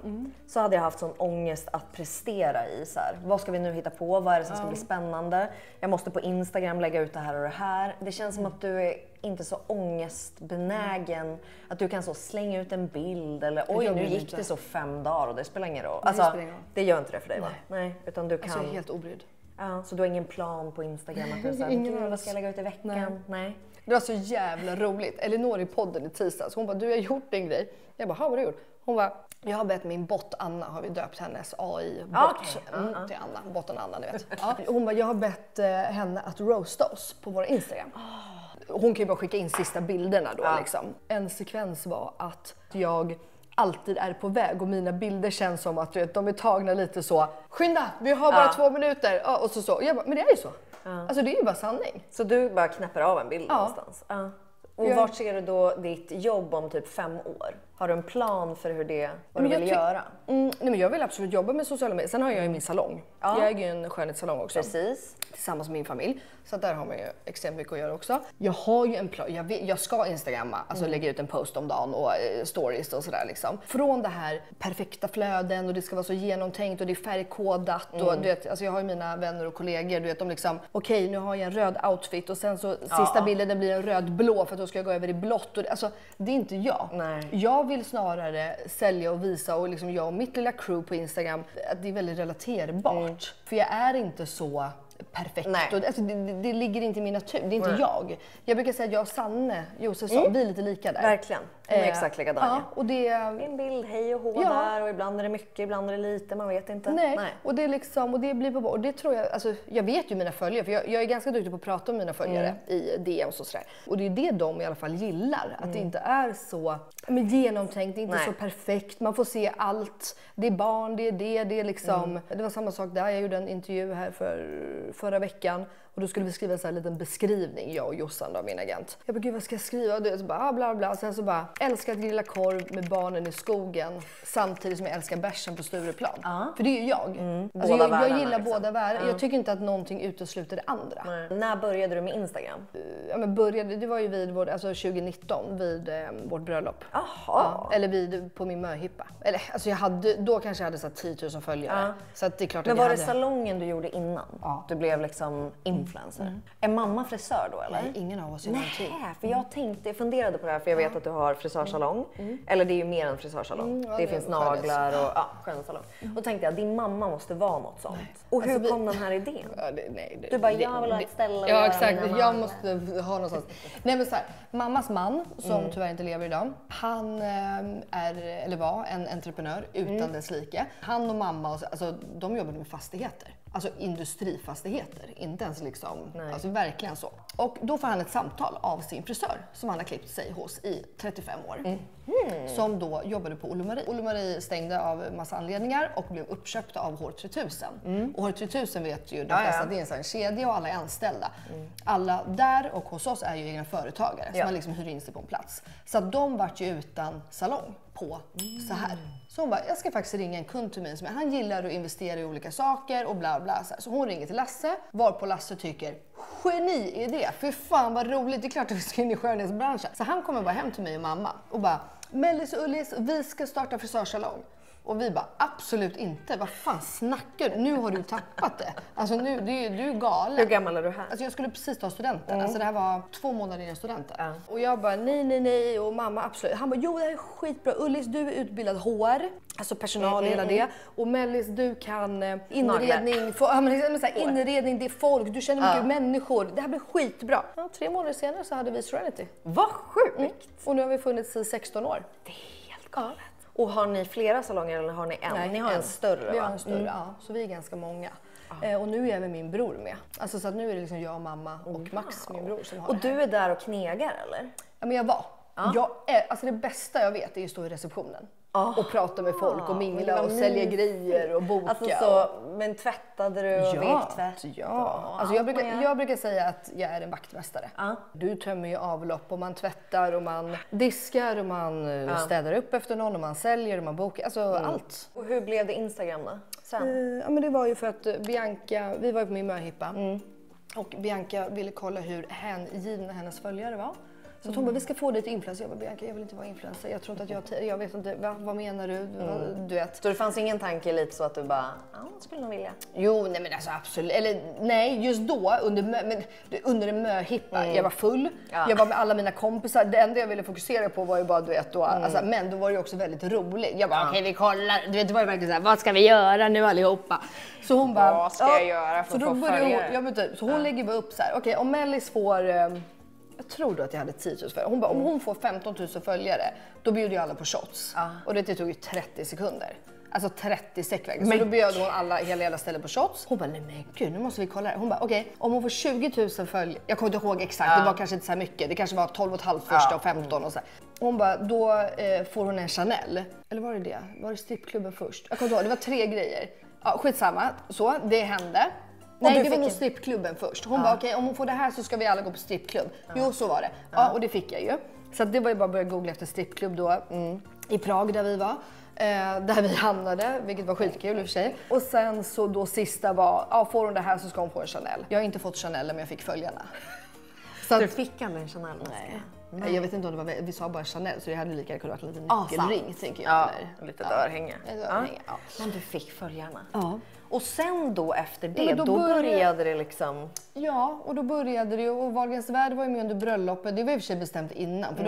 så hade jag haft sån ångest att prestera i. Så här, vad ska vi nu hitta på? Vad är det som ska bli spännande? Jag måste på Instagram lägga ut det här och det här. Det känns som att du är inte så ångestbenägen. Att du kan så slänga ut en bild eller oj, nu gick det så 5 dagar och det spelar ingen roll. Alltså, det gör inte det för dig, va? Nej, utan du kan... Alltså, jag är helt obrydd. Ja, så du har ingen plan på Instagram att du säger, vad ska jag lägga ut i veckan? Nej. Det var så jävla roligt. Elinor i podden i tisdags, hon bara, du har gjort en grej. Jag bara, vad har du gjort? Hon bara, jag har bett min bot Anna, har vi döpt hennes AI-bot till Anna, botten Anna, ni vet. Hon bara, jag har bett henne att roasta oss på vår Instagram. Hon kan ju bara skicka in sista bilderna då liksom. En sekvens var att jag alltid är på väg och mina bilder känns som att de är tagna lite så, skynda, vi har bara 2 minuter. Och så. Jag bara, men det är ju så. Alltså det är ju bara sanning. Så du bara knäpper av en bild någonstans? Och vart ser du då ditt jobb om typ 5 år? Har du en plan för hur det, vad du vill göra? Nej, men jag vill absolut jobba med sociala medier. Sen har jag ju min salong. Jag äger ju en skönhetssalong också. Precis. Tillsammans med min familj. Så där har man ju extremt mycket att göra också. Jag har ju en plan. Jag ska instagramma, alltså lägga ut en post om dagen och stories och sådär liksom. Från det här perfekta flöden och det ska vara så genomtänkt och det är färgkodat. Och du vet, alltså jag har ju mina vänner och kollegor, du vet, de liksom, okej, nu har jag en röd outfit och sen så sista bilden det blir en röd-blå för att då ska jag gå över i blått. Och alltså, det är inte jag. Nej. Jag vill snarare sälja och visa och liksom jag och mitt lilla crew på Instagram att det är väldigt relaterbart. För jag är inte så perfekt. Och, alltså, det ligger inte i min natur, det är inte jag. Jag brukar säga att jag och Sanne Josefsson, vi är lite lika där. Verkligen, de är exakt likadana. Och det en bild, hej och hå där och ibland är det mycket, ibland är det lite, man vet inte. Nej. Och det är liksom, och det blir på, och det tror jag, alltså jag vet ju mina följare, för jag är ganska duktig på att prata om mina följare i DMs och sådär. Och det är det de i alla fall gillar, att det inte är så genomtänkt, det är inte så perfekt, man får se allt, det är barn, det är liksom, det var samma sak där, jag gjorde en intervju här förra veckan och då skulle vi skriva en sån här liten beskrivning, jag och Jossan då, min agent. Jag bara, gud vad ska jag skriva? Och så bara, bla bla. Och sen så bara, älskar att grilla korv med barnen i skogen samtidigt som jag älskar bärsen på Stureplan. För det är ju jag. Alltså jag gillar liksom båda världar. Jag tycker inte att någonting utesluter det andra. När började du med Instagram? Ja, men det var ju vid 2019 vid vårt bröllop. Eller på min möhippa. Eller alltså då kanske jag hade så 10 000 följare. Så att det är klart men att var det salongen du gjorde innan? Du blev liksom influencer. Är mamma frisör då eller? Nej, ingen av oss är någonting. För jag funderade på det här för jag vet att du har frisörsalong. Eller det är ju mer än frisörsalong. Det finns naglar och skönhetssalong. Och då tänkte jag, din mamma måste vara något sånt. Och hur kom den här idén? Du bara, jag vill ha ett ställe. Ja exakt, jag måste ha någonstans. Nej men så här, mammas man som tyvärr inte lever idag. Han var en entreprenör utan dess like. Han och mamma, alltså de jobbade med fastigheter. Alltså industrifastigheter, inte ens liksom, alltså verkligen så. Och då får han ett samtal av sin frisör som han har klippt sig hos i 35 år. Som då jobbade på Olomari. Olomari stängde av massa anledningar och blev uppköpta av Hår 3000. Och Hår 3000 vet ju de flesta, det är en sån kedja och alla är anställda. Alla där och hos oss är ju egna företagare som man liksom hyr in sig på en plats. Så att de vart ju utan salong på så här. Så Så hon bara, jag ska faktiskt ringa en kund till mig som han gillar att investera i olika saker och bla bla. Så hon ringer till Lasse, varpå Lasse tycker geni-idé. För fan vad roligt, det är klart att vi ska in i skönhetsbranschen. Så han kommer bara hem till mig och mamma och bara, Mellis och Ullis, vi ska starta frisörsalong. Och vi bara, absolut inte. Vad fan snackar du? Nu har du tappat det. Alltså nu, du är galen. Hur gammal är du här? Alltså jag skulle precis ta studenten. Alltså det här var 2 månader innan studenten. Och jag bara, nej. Och mamma, absolut. Han bara, jo det här är skitbra. Ullis, du är utbildad HR. Alltså personal hela det. Och Mellis, du kan inredning. Inredning, det är folk. Du känner mycket människor. Det här blir skitbra. Ja, 3 månader senare så hade vi Serenity. Vad sjukt! Och nu har vi funnits i 16 år. Det är helt galet. Och har ni flera salonger eller har ni en? Nej, ni har en större, vi va? har en större, ja. Så vi är ganska många. Och nu är även min bror med. Alltså så att nu är det liksom jag, mamma och Max, min bror, som har Och det här. du är där och knegar eller? Ja, men jag var. Alltså det bästa jag vet är att stå i receptionen. Och prata med folk och mingla och sälja grejer och boka. Alltså så, men tvättade du och vek-tvätt? Ja. Alltså jag brukar säga att jag är en vaktmästare. Du tömmer ju avlopp och man tvättar och man diskar och man städar upp efter någon och man säljer och man bokar. Alltså allt. Och hur blev det Instagram då? Sen? Ja men det var ju för att Bianca, vi var på min möhippa. Och Bianca ville kolla hur hängivna hennes följare var. Så att hon bara, vi ska få dig till influencer. Jag bara, Bianca, jag vill inte vara influencer. Jag tror inte att jag vet inte, vad menar du? Du vet. Så det fanns ingen tanke lite så att du bara, jag skulle nog vilja? Jo, nej men alltså absolut. Eller nej, just då under en möhippa. Jag var full. Jag var med alla mina kompisar. Det enda jag ville fokusera på var ju bara, du vet, då, alltså, men då var det ju också väldigt roligt. Jag bara, okej, vi kollar. Du vet, det var ju verkligen så här, vad ska vi göra nu allihopa? Så hon bara, vad ska jag göra för att få följare? Så hon lägger bara upp så här, okej, om Mellis får jag tror då att jag hade 10 000 följare. Hon bara, om hon får 15 000 följare, då bjuder jag alla på shots. Och det tog ju 30 sekunder. Alltså 30 sekunder. Så då bjöd hon hela stället på shots. Hon bara, nej men gud, nu måste vi kolla det. Hon bara, okej, om hon får 20 000 följare, jag kommer inte ihåg exakt, det var kanske inte så här mycket. Det kanske var 12,5 första och 15 och så här. Hon bara, då får hon en Chanel. Eller var det? Var det strippklubben först? Jag kommer inte ihåg, det var 3 grejer. Ja, skitsamma. Så, det hände. Nej, det var nog strippklubben först. Hon bara, okej, om hon får det här så ska vi alla gå på strippklubb. Jo, så var det. Ja, och det fick jag ju. Så det var ju bara att börja googla efter strippklubb då. I Prag där vi var. Där vi hamnade, vilket var skitkul i och för sig. Och sen så då sista var, får hon det här så ska hon få en Chanel. Jag har inte fått Chanel, men jag fick följarna. Så du fick aldrig en Chanel? Nej. Jag vet inte om det var, vi sa bara Chanel så det hade lika kunnat vara en liten nyckelring, tänker jag. Ja, ett litet örhänge. Ja. Men du fick följarna? Ja. Och sen då efter det, Ja, då började det liksom... Ja, och då började det ju, och Wahlgrens värld var ju med under bröllopet. Det var i och för sig bestämt innan, för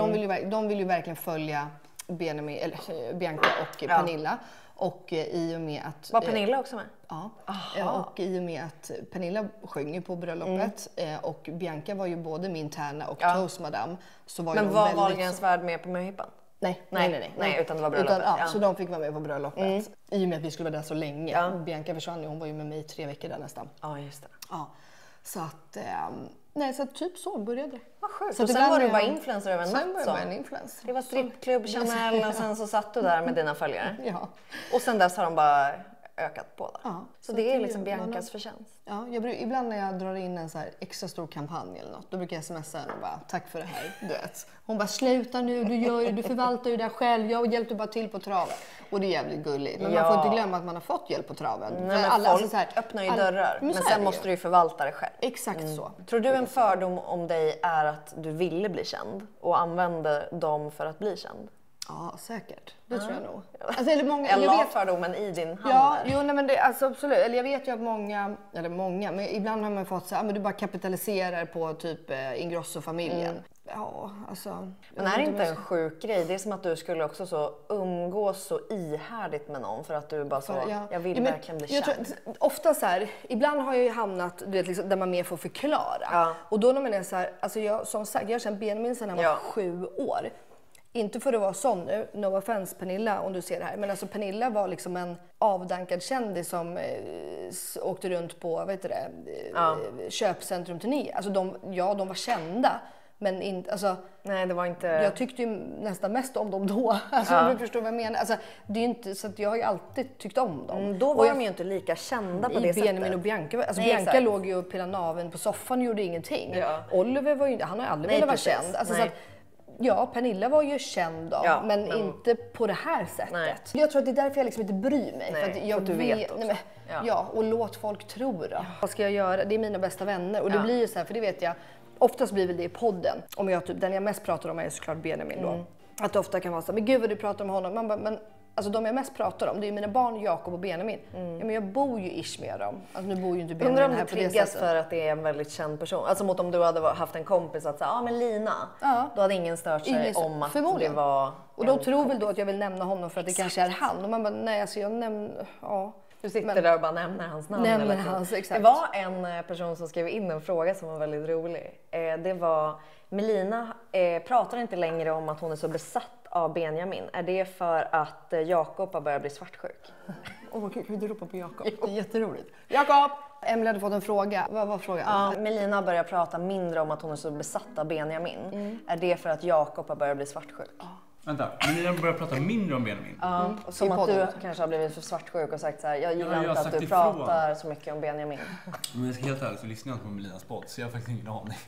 de vill ju verkligen följa Bianca och Pernilla. Och i och med att... Var Pernilla också med? Ja, och i och med att Pernilla sjöng ju på bröllopet och Bianca var ju både min tärna och toastmadam. Så var men var Wahlgrens värld med på möhippan? Nej, utan det var bröllopet. Så de fick vara med på bröllopet. I och med att vi skulle vara där så länge. Bianca försvann ju, hon var ju med mig 3 veckor där nästan. Ja, just det. Ja, så att... så typ så började det. Vad sjukt. Så och sen var du bara influencer över en natt. Sen var jag en influencer. Det var strippklubb, Chanel och sen så satt du där med dina följare. Ja. Och sen dess har de bara ökat på det. Ja, så det är liksom Biancas förtjänst. Ja, ibland när jag drar in en så här extra stor kampanj eller något, då brukar jag smsa henne och bara, tack för det här, du vet. Hon bara, sluta nu, du förvaltar ju det själv, jag hjälpte bara till på traven. Och det är jävligt gulligt, men man får inte glömma att man har fått hjälp på traven. Nej, men alla, folk alltså, så här, öppnar ju dörrar, men sen måste du ju förvalta det själv. Exakt så. Tror du en fördom om dig är att du ville bli känd och använde dem för att bli känd? Ja, säkert. Det tror jag nog. Alltså, eller många, jag la fördomen i din hand. Ja, nej, men det, alltså, absolut. Eller jag vet ju att många, men ibland har man fått så här, men du bara kapitaliserar på typ Ingrosso-familjen. Ja, alltså. Men är det inte en sjuk grej? Det är som att du skulle också så umgås så ihärdigt med någon för att du bara så, jag vill verkligen bli känd. Ofta så här, ibland har jag ju hamnat, du vet, liksom, där man mer får förklara. Ja. Och då när man är så här, alltså jag, som sagt, jag har känt Benjamin sedan han var 7 år. Inte för att vara sån nu, no offense Pernilla om du ser det här, men alltså Pernilla var liksom en avdankad kändis som åkte runt på, vad heter det, köpcentrumturné. Alltså de var kända, men inte, alltså... Nej, det var inte... Jag tyckte ju nästan mest om dem då. Alltså du förstår vad jag menar. Alltså, det är inte, så att jag har ju alltid tyckt om dem. Då var de ju inte lika kända på det sättet. Benjamin och Bianca. Alltså Bianca låg ju och pillade naveln på soffan och gjorde ingenting. Ja. Oliver var ju, han har ju aldrig velat vara känd. Alltså, så att, Ja, Pernilla var ju känd då, men inte på det här sättet. Nej. Jag tror att det är därför jag liksom inte bryr mig. Nej, för att du vet också. Nej, men, ja, och låt folk tro då. Vad ska jag göra? Det är mina bästa vänner. Och det blir ju så här, för det vet jag, oftast blir väl det i podden. Om jag typ, den jag mest pratar om är såklart Benjamin då. Att det ofta kan vara så här, men gud vad du pratar om honom. Man bara, men alltså de jag mest pratar om, det är ju mina barn Jakob och Benjamin. Ja, men jag bor ju ish med dem. Alltså nu bor ju inte Benjamin här på det sättet. Undrar om det triggas för att det är en väldigt känd person. Alltså mot om du hade haft en kompis att säga, men Lina. Ja. Då hade ingen stört sig om att det var... Och de tror väl då att jag vill nämna honom för att det kanske är han. Och man bara, nej alltså jag nämner... Ja. Du sitter där och bara nämner hans namn. Nämner hans, exakt. Det var en person som skrev in en fråga som var väldigt rolig. Det var, Melina pratar inte längre om att hon är så besatt av Benjamin. Är det för att Jakob har börjat bli svartsjuk? Vad kul, kan vi ropa på Jakob? Det är jätteroligt. Jakob! Emelie hade fått en fråga. Vad var frågan? Ja, Melina börjar prata mindre om att hon är så besatt av Benjamin. Är det för att Jakob har börjat bli svartsjuk? Vänta, Melina börjar prata mindre om Benjamin? Ja, som att du kanske har blivit för svartsjuk och sagt så här, jag gillar inte att du pratar så mycket om Benjamin. Men jag ska helt ärligt så lyssnar jag inte på Melinas podd så jag har faktiskt ingen aning.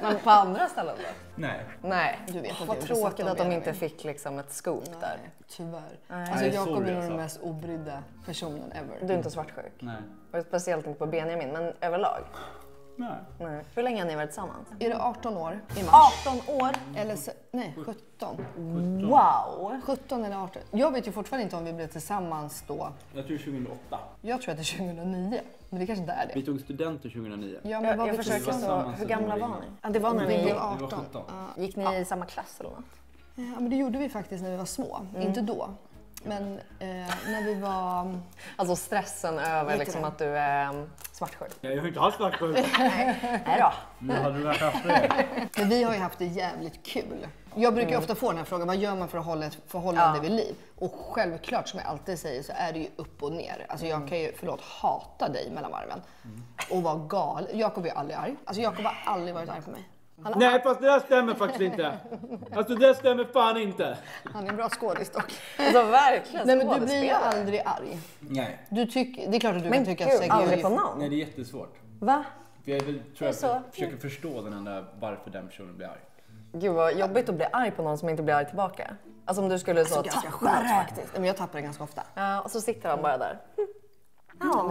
Men på andra ställen då? Nej. Du vet vad tråkigt att de inte fick liksom ett scoop där. Tyvärr. Alltså Jakob är nog den mest obrydda personen ever. Du är inte svartsjuk? Nej. Och speciellt inte på Benjamin, men överlag? Nej. Hur länge har ni varit tillsammans? Är det 18 år i mars? 18 år? Eller nej, 17. Wow! 17 eller 18. Jag vet ju fortfarande inte om vi blev tillsammans då. Jag tror 2008. Jag tror att det är 2009. Men det kanske inte är det. Vi tog studenter 2009. Ja, men jag försöker så. Hur gamla var ni? Ja, det var när vi blev 18. Gick ni i samma klass eller något? Ja, men det gjorde vi faktiskt när vi var små. Inte då. Men när vi var... Alltså stressen över liksom att du är svartsjuk. Jag har inte alls svartsjuk. Nej då. Men hade du varit haft det? Men vi har ju haft det jävligt kul. Jag brukar ofta få den här frågan, vad gör man för att hålla ett förhållande vid liv? Och självklart, som jag alltid säger, så är det ju upp och ner. Alltså jag kan ju, hata dig mellan varven. Och vara gal. Jakob är aldrig arg. Alltså Jakob har aldrig varit arg på mig. Nej, fast det där stämmer faktiskt inte. Alltså det stämmer fan inte. Han är en bra skådis dock. Alltså verkligen. Nej, men du blir ju aldrig arg. Nej. Det är klart att du men kan tycka att sex är aldrig på någon. Nej, det är jättesvårt. Va? Jag försöker förstå den där varför den personen blir arg. Gud vad jobbigt att bli arg på någon som inte blir arg tillbaka. Alltså om du skulle så tappa det faktiskt. Men jag tappar det ganska ofta. Ja, och så sitter han bara där. Ja,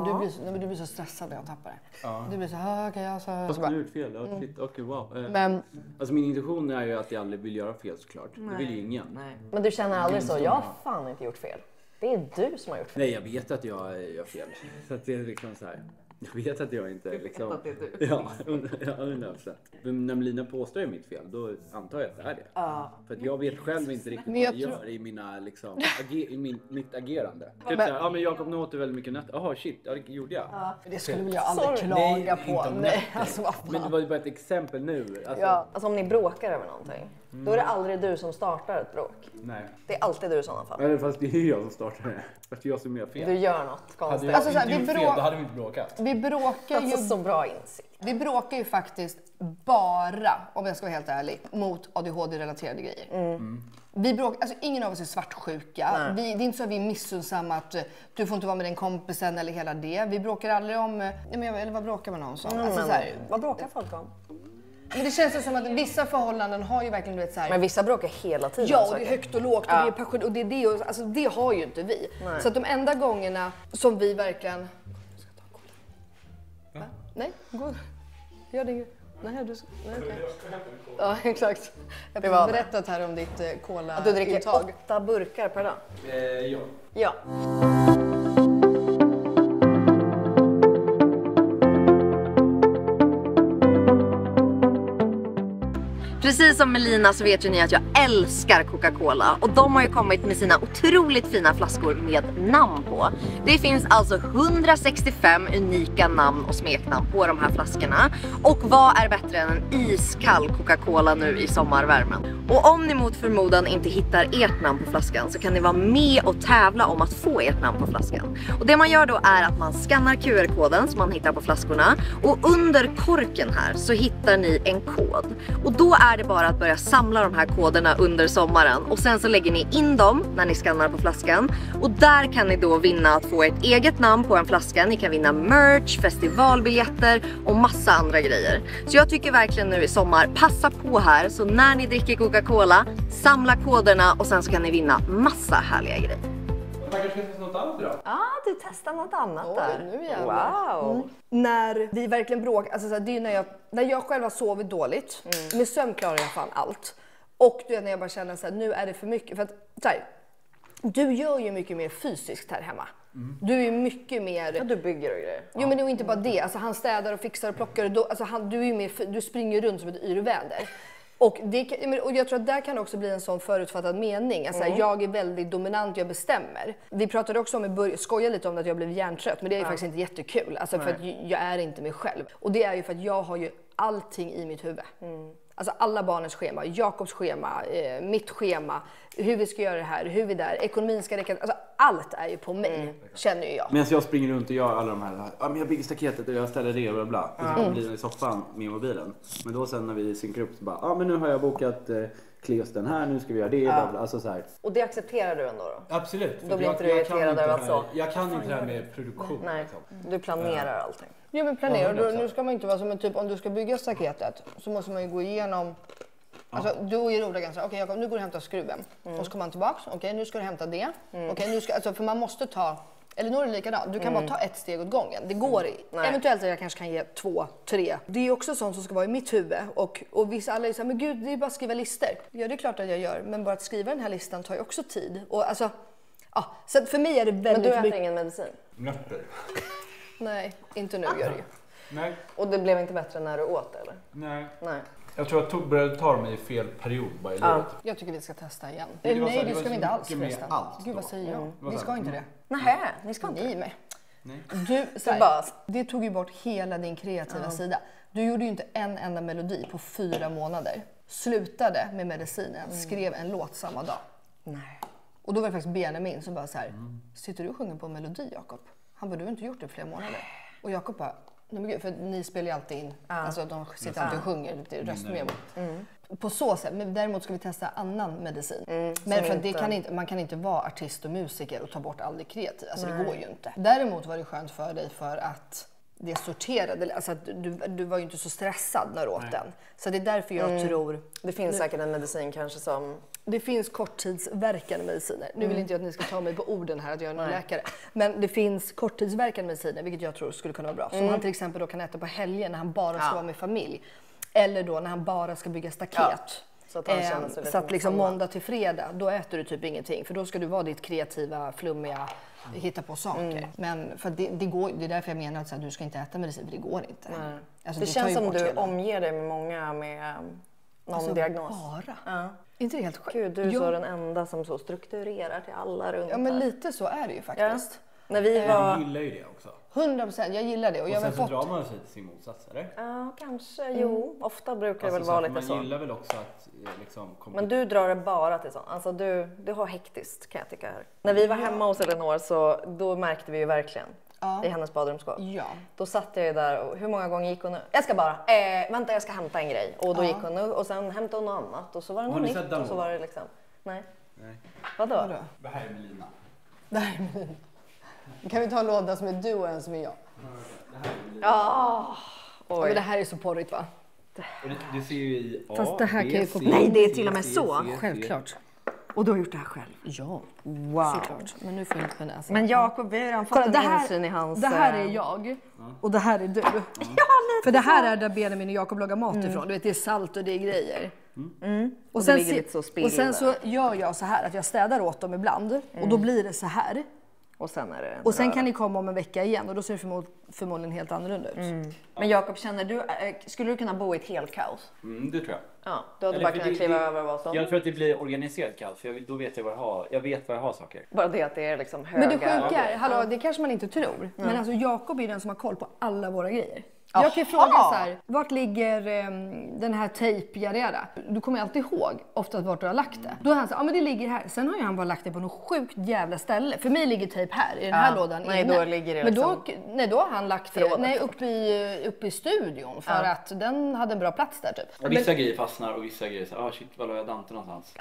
men du blir så stressad när jag tappar det. Ja. Du blir så här, okej, jag så här. Fast du har gjort fel, okej, wow. Men alltså min intention är ju att jag aldrig vill göra fel såklart. Det vill ju ingen. Nej. Men du känner aldrig så, jag har fan inte gjort fel. Det är du som har gjort fel. Nej, jag vet att jag gör fel. Så att det är liksom så här. Jag vet att jag inte liksom... att det är du. Ja, 100%. Men när Melina påstår är mitt fel, då antar jag att det är det. För att jag vet själv inte riktigt vad jag gör i mina liksom, mitt agerande. Typ såhär, ja men Jakob, nu åt du väldigt mycket nötter. Jaha, shit, ja, det gjorde jag. Det skulle väl jag aldrig klaga på. Nej, alltså, men det var ju bara ett exempel nu. Alltså om ni bråkar över någonting, då är det aldrig du som startar ett bråk. Nej. Det är alltid du i sådana fall. Nej, fast det är jag som startar det. Fast jag som gör fel. Du gör något konstigt. Hade jag inte gjort fel, då hade vi inte bråkat. Vi bråkar ju... så bra insikt. Vi bråkar ju faktiskt bara, om jag ska vara helt ärlig, mot ADHD-relaterade grejer. Vi bråkar, alltså ingen av oss är svartsjuka. Det är inte så att vi är missunnsamma att du får inte vara med den kompisen eller hela det. Vi bråkar aldrig om, eller vad bråkar man om? Alltså, så här, vad bråkar folk om? Men det känns som att vissa förhållanden har ju verkligen, du vet, så här. Men vissa bråkar hela tiden. Ja, och det är högt och lågt och det är passion och det är det, och, alltså det har ju inte vi. Nej. Så att de enda gångerna som vi verkligen... Ska jag ta en cola? Va? Nej, gå. Gör det. Nej, du ska... Nej, okay. Ja, exakt. Jag har berättat här om ditt cola-intag. Att du dricker 8 burkar per dag? Ja. Precis som Melina så vet ju ni att jag älskar Coca-Cola och de har ju kommit med sina otroligt fina flaskor med namn på. Det finns alltså 165 unika namn och smeknamn på de här flaskorna. Och vad är bättre än en iskall Coca-Cola nu i sommarvärmen? Och om ni mot förmodan inte hittar ert namn på flaskan så kan ni vara med och tävla om att få ert namn på flaskan. Och det man gör då är att man skannar QR-koden som man hittar på flaskorna och under korken här så hittar ni en kod. Och då är är det bara att börja samla de här koderna under sommaren. Och sen så lägger ni in dem när ni skannar på flaskan. Och där kan ni då vinna att få ett eget namn på en flaska. Ni kan vinna merch, festivalbiljetter och massa andra grejer. Så jag tycker verkligen nu i sommar, passa på här. Så när ni dricker Coca-Cola, samla koderna och sen så kan ni vinna massa härliga grejer. Man kanske ska testa något annat idag? Ja, du testar något annat där. Nu jävlar. Wow. När vi verkligen bråkar, alltså såhär, det är när jag själv har sovit dåligt. Med sömn klarar jag fan allt. Och du vet, när jag bara känner såhär, nu är det för mycket. För att såhär, du gör ju mycket mer fysiskt här hemma. Du är mycket mer... Ja, du bygger och grejer. Jo, men det är inte bara det. Alltså, han städar och fixar och plockar. Du är ju mer, du springer runt som ett yrväder. Och jag tror att där kan också bli en sån förutfattad mening. Alltså, jag är väldigt dominant, jag bestämmer. Vi pratade också om, skoja lite om att jag blev hjärntrött, men det är ju faktiskt inte jättekul. Alltså, för att jag är inte mig själv. Och det är ju för att jag har ju allting i mitt huvud. Alltså alla barnens schema, Jakobs schema, mitt schema, hur vi ska göra det här, hur vi där, ekonomin ska räcka. Alltså allt är ju på mig, känner ju jag. Medan jag springer runt och gör alla de här, ja men jag bygger staketet och jag ställer det och bla bla. Och så blir den i soffan med mobilen. Men då sen när vi synkar upp så bara, ja men nu har jag bokat Kleos den här, nu ska vi göra det, bla bla. Alltså så här. Och det accepterar du ändå då? Absolut. Då blir inte du irriterad över att så. Jag kan inte det här med produktion. Nej, liksom. du planerar allting. Ja, men planera. Nu ska man inte vara som en typ, om du ska bygga staketet så måste man ju gå igenom. Alltså, du och Roda kan säga, okej Jakob, nu går du och hämtar skruven. Och så kommer man tillbaks, okej nu ska du hämta det. Okej, nu ska, alltså, för man måste ta, eller nu är det likadant, du kan bara ta ett steg åt gången. Det går eventuellt att jag kanske kan ge 2, 3. Det är också sånt som ska vara i mitt huvud. Och vissa alla är så här, men gud det är bara att skriva listor. Ja, det är klart att jag gör, men bara att skriva den här listan tar ju också tid. Och alltså, ja, så för mig är det väldigt mycket. Men du äter ingen medicin? Nötter. Nej, inte nu gör det ju. Nej. Och det blev inte bättre när du åt eller? Nej. Nej. Jag tror att jag började ta mig i fel period bara i livet. Jag tycker vi ska testa igen. Nej, det ska vi inte alls med förresten. allt Gud vad då. säger jag? Vi ska inte det. Nej, ni ska inte. Ni med. Nej. Du, så här, det tog ju bort hela din kreativa sida. Du gjorde ju inte en enda melodi på 4 månader. Slutade med medicinen, skrev en låt samma dag. Nej. Och då var det faktiskt Benjamin som bara så här, sitter du och sjunger på en melodi Jakob? Han bara, du har inte gjort det i flera månader. Och Jakob bara, nej men gud, för ni spelar ju alltid in, alltså de sitter alltid och sjunger lite röstmemo. På så sätt, men däremot ska vi testa annan medicin. Men för det kan inte, man kan inte vara artist och musiker och ta bort all det kreativa, alltså det går ju inte. Däremot var det skönt för dig för att det sorterade, alltså att du var ju inte så stressad när du åt den. Så det är därför jag tror... Det finns säkert en medicin kanske som... Det finns korttidsverkande mediciner. Nu vill inte jag att ni ska ta mig på orden här att jag är någon läkare. Men det finns korttidsverkande mediciner, vilket jag tror skulle kunna vara bra. Som han till exempel då kan äta på helgen när han bara ska vara med familj. Eller då när han bara ska bygga staket. Ja. Så att, han känner sig så att liksom måndag till fredag, då äter du typ ingenting. För då ska du vara ditt kreativa, flummiga, hitta på saker. Men för det går, det är därför jag menar att så här, du ska inte äta medicin, för det går inte. Alltså, det känns som du omger dig med många med någon diagnos. Bara? Ja. Inte det helt sjukt? Gud, du är så den enda som så strukturerar till alla runt. Ja, men lite så är det ju faktiskt. Ja. När vi var... Jag gillar ju det också. 100%, jag gillar det. Och sen så drar man sig till sin motsats, eller? Ja, kanske. Jo, ofta brukar det väl vara lite så. Man gillar väl också att liksom... Men du drar det bara till sånt. Alltså du har hektiskt, kan jag tycka. När vi var hemma hos Elinor så då märkte vi ju verkligen i hennes badrumsskåp. Ja. Då satt jag ju där och hur många gånger gick hon nu? Jag ska bara, vänta jag ska hämta en grej. Och då gick hon nu och sen hämtade hon något annat och så var det något nytt och så var det liksom... Nej. Vadå? Det här är Melina. Det här är Melina. Kan vi ta en låda som är du och en som är jag? Ja. Men det här är så porrigt va? Du ser ju i A, fast det här B, kan ju få... Nej, det är till och med så. Självklart. Och du har gjort det här själv? Ja. Wow. Såklart. Men nu får jag inte kunna läsa. Men Jakob, vi har redan fått en insyn i hans... Det här är jag och det här är du. För det här är där Benjamin och Jakob lagar mat ifrån. Du vet, det är salt och det är grejer. Och sen, och sen så gör jag så här att jag städar åt dem ibland. Och då blir det så här. Och sen är det och sen kan ni komma om en vecka igen och då ser det förmodligen helt annorlunda ut. Men Jakob, känner du, skulle du kunna bo i ett helt kaos? Det tror jag. Ja, du hade bara kunnat kliva över vad som... Jag tror att det blir organiserat kaos, för då vet jag vad jag har. Jag vet vad jag har saker. Bara det att det är liksom höga... Men det sjuka är, hallå, det kanske man inte tror. Men alltså Jakob är den som har koll på alla våra grejer. Jag kan ju fråga så här, vart ligger den här tejpjarera? Du kommer alltid ihåg oftast vart du har lagt det. Då har han sagt, men det ligger här. Sen har ju han bara lagt det på något sjukt jävla ställe. För mig ligger tejp här i den här lådan nej, inne. Då ligger det Men då har han lagt det uppe i studion för att den hade en bra plats där typ. Ja, vissa grejer fastnar och vissa grejer så shit, var la jag Dante någonstans?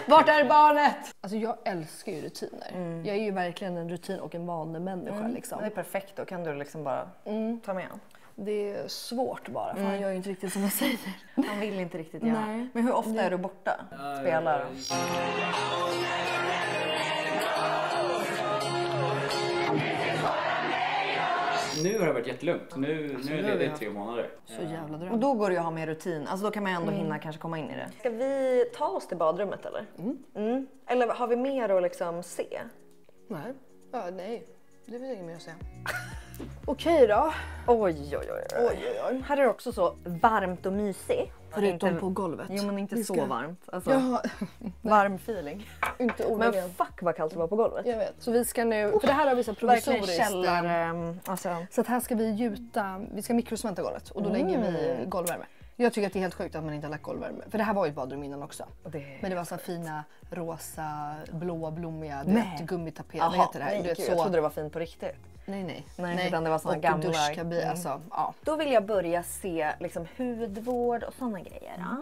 Vart är barnet? Alltså jag älskar ju rutiner. Jag är ju verkligen en rutin och en vanemänniska liksom. Det är perfekt, då kan du liksom bara ta med han. Det är svårt bara, för han gör ju inte riktigt som jag säger. Han vill inte riktigt göra. Nej. Men hur ofta är du borta? Spelar? Nu har det varit jättelugnt. Nu är det 3 månader. Så jävla dröm. Och då går det ju att ha mer rutin. Alltså då kan man ändå hinna kanske komma in i det. Ska vi ta oss till badrummet eller? Eller har vi mer att liksom se? Nej. Nej. Det finns inget mer att säga. Okej då. Oj. Här är det också så varmt och mysigt. Förutom på golvet. Jo, men inte så varmt. Alltså, varm feeling. Inte men fuck vad kallt det var på golvet. Jag vet. Så vi ska nu, för det här har vi så provisoriskt. Källare. Alltså. Så att här ska vi ska mikrosmälta golvet och då lägger vi golvvärme. Jag tycker att det är helt sjukt att man inte har lagt golvvärme. För det här var ju ett badrum innan också. Men det var så fina, rosa, blåa, blommiga, gummitapet. Vad heter det här? Nej, jag trodde det var fint på riktigt. Nej. Utan det var såna och gamla. duschkabin, alltså, ja. Då vill jag börja se liksom hudvård och såna grejer. Ja.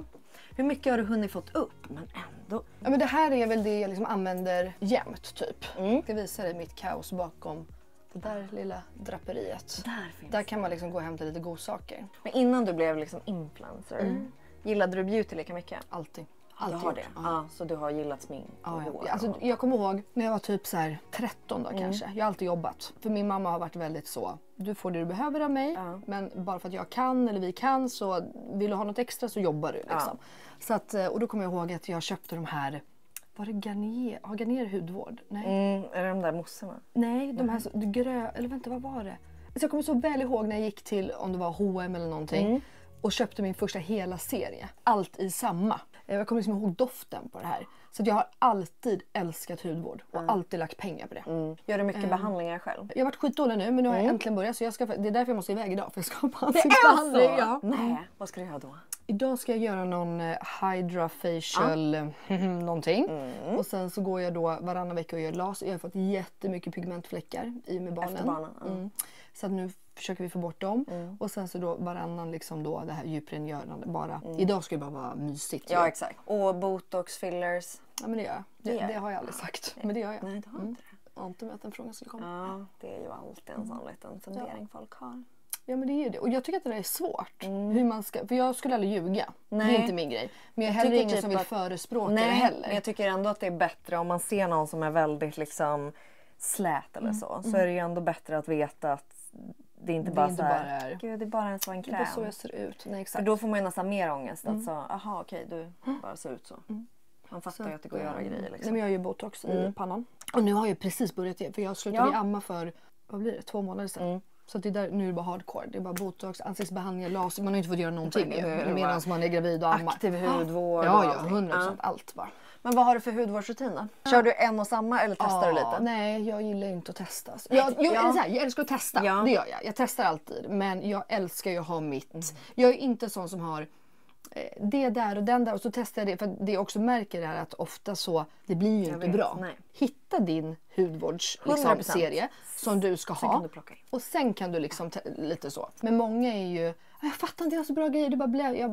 Hur mycket har du hunnit fått upp? Men ändå. Ja, men det här är väl det jag liksom använder jämt typ. Jag ska visa dig mitt kaos bakom det där lilla draperiet. Där kan man liksom gå och hämta lite godsaker. Men innan du blev liksom influencer, gillade du beauty lika mycket? Alltid. Du har det? Ja, så du har gillat smink och hår? Alltså, jag kommer ihåg när jag var typ så här 13 då kanske. Jag har alltid jobbat. För min mamma har varit väldigt så, du får det du behöver av mig. Men bara för att jag kan eller vi kan så vill du ha något extra så jobbar du liksom. Så att, och då kommer jag ihåg att jag köpte de här, var det Garnier? Har Garnier hudvård? Nej. Är det de där mossorna? Nej, de här eller vänta, vad var det? Så jag kommer så väl ihåg när jag gick till, om det var H&M eller någonting. Och köpte min första hela serie. Allt i samma. Jag kommer liksom ihåg doften på det här. Så jag har alltid älskat hudvård. Och alltid lagt pengar på det. Gör du mycket behandlingar själv? Jag har varit skitdålig nu, men nu har jag äntligen börjat. Så det är därför jag måste iväg idag. För jag ska på ansiktsbehandling. Ja. Nej, vad ska du göra då? Idag ska jag göra någon Hydra facial någonting. Och sen så går jag då varannan vecka och gör laser. Jag har fått jättemycket pigmentfläckar i med barnen. Efter barnen? Så att nu försöker vi få bort dem. Och sen så då varannan liksom då det här djuprengörande bara. Idag ska det bara vara mysigt. Ja, exakt. Och botox, fillers? Ja, men det gör jag. Det har jag aldrig sagt. Men det gör jag. Nej, det har inte det. Jag har inte med att den frågan skulle komma. Ja, det är ju alltid en sån liten fundering folk har. Ja, men det är ju det. Och jag tycker att det är svårt. Hur man ska, för jag skulle aldrig ljuga. Nej. Det är inte min grej. Men jag är heller ingen som vill förespråka det heller. Men jag tycker ändå att det är bättre om man ser någon som är väldigt liksom slät eller så. Så är det ju ändå bättre att veta att det är inte bara så här, gud det är bara en sån kräm. Det är bara så jag ser ut. Nej, exakt. För då får man ju nästan mer ångest. Att så, aha okej, du bara ser ut så. Man fattar ju att det går att göra grejer liksom. Nej, men jag gör botox i pannan. Och nu har jag precis börjat det. För jag slutade amma för, vad blir det, 2 månader sedan. Så att det där, nu är det bara hardcore. Det är bara botox, ansiktsbehandlingar, laser. Man har inte fått göra någonting medan man är gravid och ammar. Aktiv hudvård. Ja, 100%. Allt bara. Men vad har du för hudvårdsrutin då? Kör du en och samma eller testar du lite? Nej, jag gillar inte att testa. Jag älskar att testa, det gör jag. Jag testar alltid, men jag älskar ju att ha mitt. Jag är inte sån som har det där och den där och så testar jag det. För det jag också märker är att ofta så, det blir ju inte bra. Nej. Hitta din hudvårdsserie som du ska ha. Och sen kan du liksom lite så. Men många är ju, jag fattar inte, jag har så bra grejer, det bara blev, jag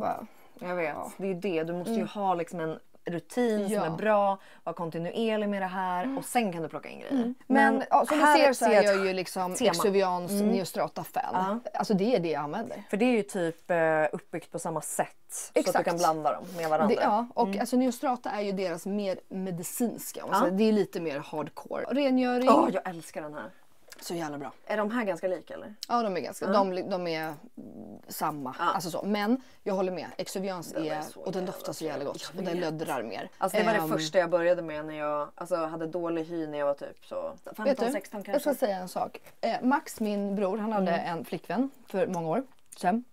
vet, det är ju det. Du måste ju ha liksom en rutin som är bra, vara kontinuerlig med det här och sen kan du plocka in grejer. Men som du ser så är jag ju liksom Exuvians Neostrata-fan. Alltså det är det jag använder. För det är ju typ uppbyggt på samma sätt. Exakt. Så att du kan blanda dem med varandra. Och alltså Neostrata är ju deras mer medicinska. Alltså, det är lite mer hardcore. Rengöring. Jag älskar den här. Så jävla bra. Är de här ganska lika eller? Ja, de är ganska. De är samma. Alltså så. Men jag håller med. Exuvians och den doftar så jävla gott. Och den löddrar mer. Alltså det var det första jag började med när jag hade dålig hy när jag var typ så 15-16 kanske. Jag ska säga en sak. Max, min bror, han hade en flickvän för många år sedan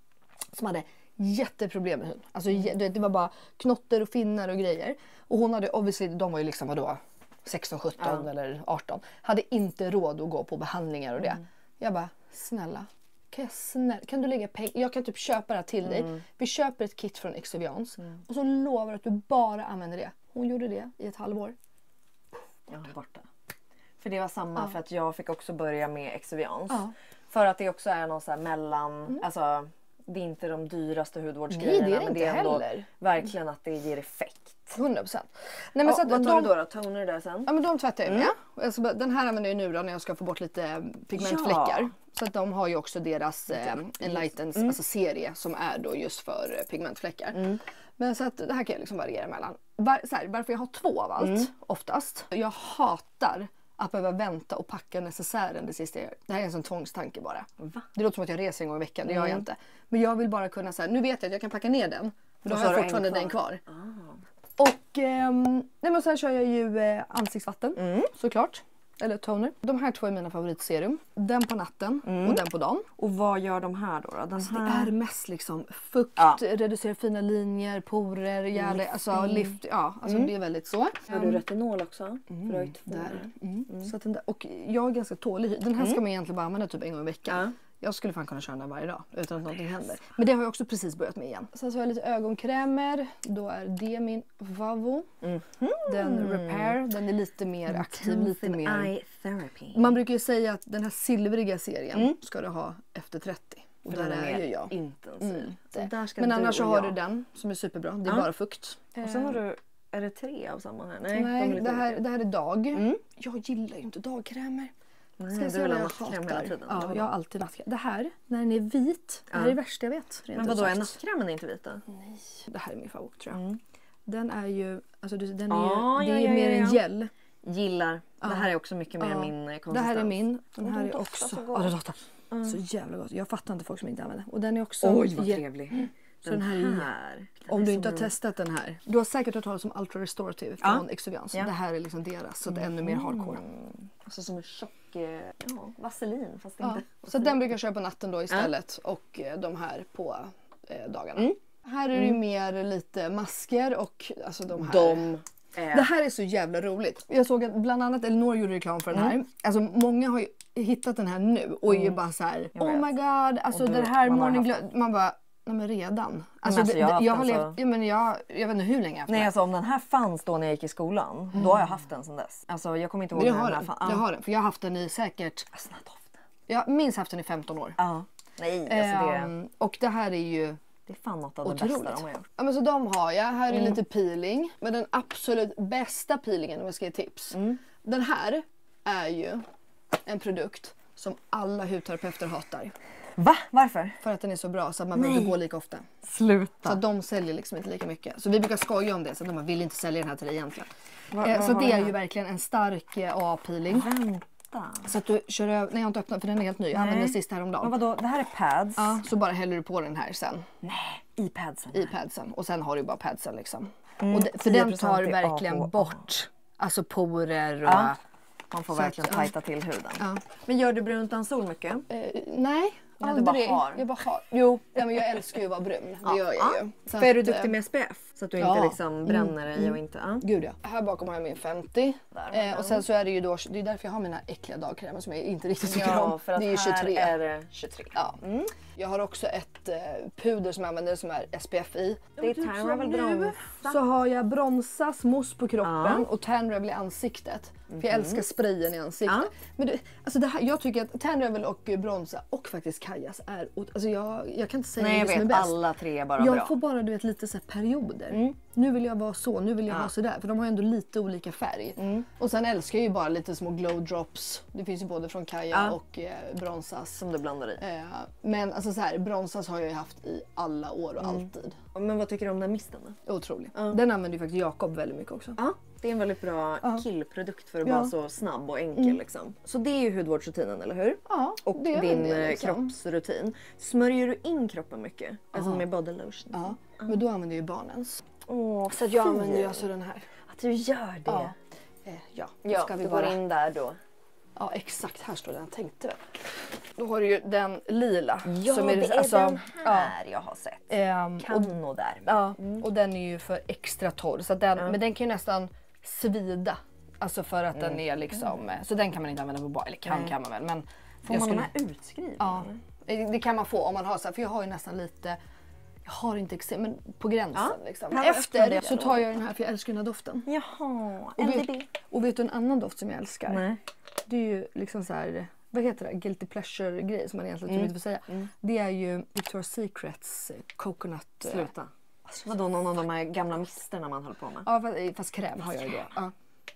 som hade jätteproblem med hyn. Alltså det var bara knotter och finnar och grejer. Och hon hade, obviously, de var ju liksom vadå? 16, 17 eller 18. Hade inte råd att gå på behandlingar och det. Jag bara, snälla. kan du lägga pengar? Jag kan typ köpa det här till dig. Vi köper ett kit från Exoviance och så lovar att du bara använder det. Hon gjorde det i ett halvår. Borta. För det var samma för att jag fick också börja med Exoviance. För att det också är någon så här mellan, alltså det är inte de dyraste hudvårdsgrejerna. Nej, det är men inte det är ändå heller. Verkligen att det ger effekt. 100%. Nej, men så att vad tar du då? Toner där sen? Ja, men de tvättar jag med. Alltså, den här använder jag nu då när jag ska få bort lite pigmentfläckar. Så att de har ju också deras Enlightens alltså serie som är då just för pigmentfläckar. Men så att det här kan jag liksom variera mellan. Varför jag har 2 av allt oftast. Jag hatar att behöva vänta och packa necessären det sista jag gör. Det här är en sån tvångstanke bara. Va? Det låter som att jag reser en gång i veckan, det gör jag inte. Men jag vill bara kunna nu vet jag att jag kan packa ner den. Men då har jag fortfarande den kvar. Och men sen kör jag ju ansiktsvatten såklart. Eller toner. De här 2 är mina favoritserum. Den på natten och den på dagen. Och vad gör de här då? Den här... Det är mest liksom fukt, reducerar fina linjer, porer, lift. Ja, alltså det är väldigt så. Har du retinol också? För jag där. Så att och jag är ganska tålig. Den här ska man egentligen bara använda typ en gång i veckan. Jag skulle fan kunna köra den varje dag utan att någonting händer. Men det har jag också precis börjat med igen. Sen så har jag lite ögonkrämer. Då är det min Vavo. Den Repair. Den är lite mer aktiv. Lite mer... Eye therapy. Man brukar ju säga att den här silvriga serien ska du ha efter 30. Och där är ju jag. Intensiv. Men annars så har du den som är superbra. Det är bara fukt. Och sen har du... Är det 3 av samma här? Nej, det här är dag. Jag gillar ju inte dagkrämer. Ska jag säga vad jag hatar? Ja, jag har alltid nattkräm. Det här, när den är vit, det här är det värsta jag vet. Men vadå, är nattkrämen inte vit då? Nej, det här är min favorit tror jag. Den är ju, alltså den är ju, det är mer en gel. Gillar. Det här är också mycket mer min konsistens. Det här är min. Den här är också, det låter så jävla gott. Jag fattar inte folk som inte använder. Och den är också... Oj, vad trevlig. Så den här om du inte har testat den här. Du har säkert hört talas om Ultra Restorative från Exoviance. Det här är liksom deras, så det är ännu mer hardcore. Alltså som en tjock vaselin fast inte. Så den brukar jag köra på natten då istället och de här på dagarna. Här är det mer lite masker och alltså de här. Det här är så jävla roligt. Jag såg att bland annat Elinor gjorde reklam för den här. Alltså många har ju hittat den här nu och är ju bara så här: oh my god, alltså den här morning glow. Man bara, nej men redan. Alltså, jag har levt, jag vet inte hur länge jag haft Nej, alltså om den här fanns då när jag gick i skolan, då har jag haft den sedan dess. Alltså jag kommer inte ihåg när den här fanns. Jag har den, för jag har haft den i säkert... Jag minst haft den i 15 år. Ja. Nej, alltså det... Och det här är ju... Det är fan något av det bästa de har gjort. Ja, men så de har jag. Här är lite peeling. Men den absolut bästa peelingen om jag ska ge tips. Den här är ju en produkt som alla hudterapeuter hatar. Va? Varför? För att den är så bra så att man behöver inte gå lika ofta. Sluta. Så att de säljer liksom inte lika mycket. Så vi brukar skoja om det. Så att de vill inte sälja den här till dig egentligen. Så det är ju verkligen en stark A-peeling. Vänta. Så att du kör över... Nej, jag har inte öppnat för den är helt ny. Jag använde den sist häromdagen. Men vadå? Det här är pads? Ja, så bara häller du på den här sen. Nej, i padsen. I padsen. Och sen har du bara padsen liksom. Och för den tar verkligen bort alltså porer och... Ja. Man får verkligen tajta till huden. Ja. Men gör du brun utan sol mycket? Nej. Aldrig. Jag bara har. Jo, men jag älskar ju att vara brun. Det gör jag ju. Så för är du duktig med SPF? Så att du inte liksom bränner dig och inte... Gud ja. Här bakom har jag min 50. Och sen så är det ju då... Det är därför jag har mina äckliga dagkrämer som jag inte riktigt tycker om. För att det är 23. Här är det 23. Ja. Jag har också ett puder som jag använder som är SPF i. Det är Tan Revel Bronsa. Så har jag bronsas, mousse på kroppen och Tan Revel i ansiktet. För jag älskar sprayen i ansiktet. Men alltså det här, jag tycker att Tan Revel och bronsa och faktiskt Kajas är... Alltså jag kan inte säga det som är bäst. Alla tre är bara bra. Jag får bara lite så här perioder. Nu vill jag vara så, nu vill jag ha sådär. För de har ändå lite olika färg. Och sen älskar jag ju bara lite små glow drops. Det finns ju både från Kaja och bronsas. Som du blandar i. Men alltså så här, bronsas har jag ju haft i alla år och alltid. Men vad tycker du om den misten då? Otrolig. Den använder ju faktiskt Jakob väldigt mycket också. Ja, det är en väldigt bra killprodukt för att vara så snabb och enkel liksom. Så det är ju hudvårdsrutinen, eller hur? Ja, och det är din det, liksom. Kroppsrutin. Smörjer du in kroppen mycket? Alltså med body lotion? Ja, men då använder jag ju barnens. Så jag använder ju alltså den här. Att du gör det? Ja, ska vi du bara... går in där då. Ja, exakt. Här står den, tänkte väl. Då har du ju den lila. Ja, som det är alltså, den här jag har sett. Kanno där. Ja, och den är ju för extra torr. Så den, men den kan ju nästan svida. Alltså för att den är liksom... Så den kan man inte använda på bara. Eller kan man väl. Men får man de här utskrivna? Ja. Det kan man få om man har så här, för jag har ju nästan lite, jag har inte eksem men på gränsen liksom. Ja, efter så tar jag den här för jag älskar den här doften. Jaha, och vet du en annan doft som jag älskar? Nej. Det är ju liksom så här, vad heter det? Guilty pleasure grej som man egentligen inte får säga. Det är ju Victoria's Secrets coconut. Sluta. Vadå, någon av de här gamla misterna man höll på med? Ja, fast kräm har jag ju då. Ja.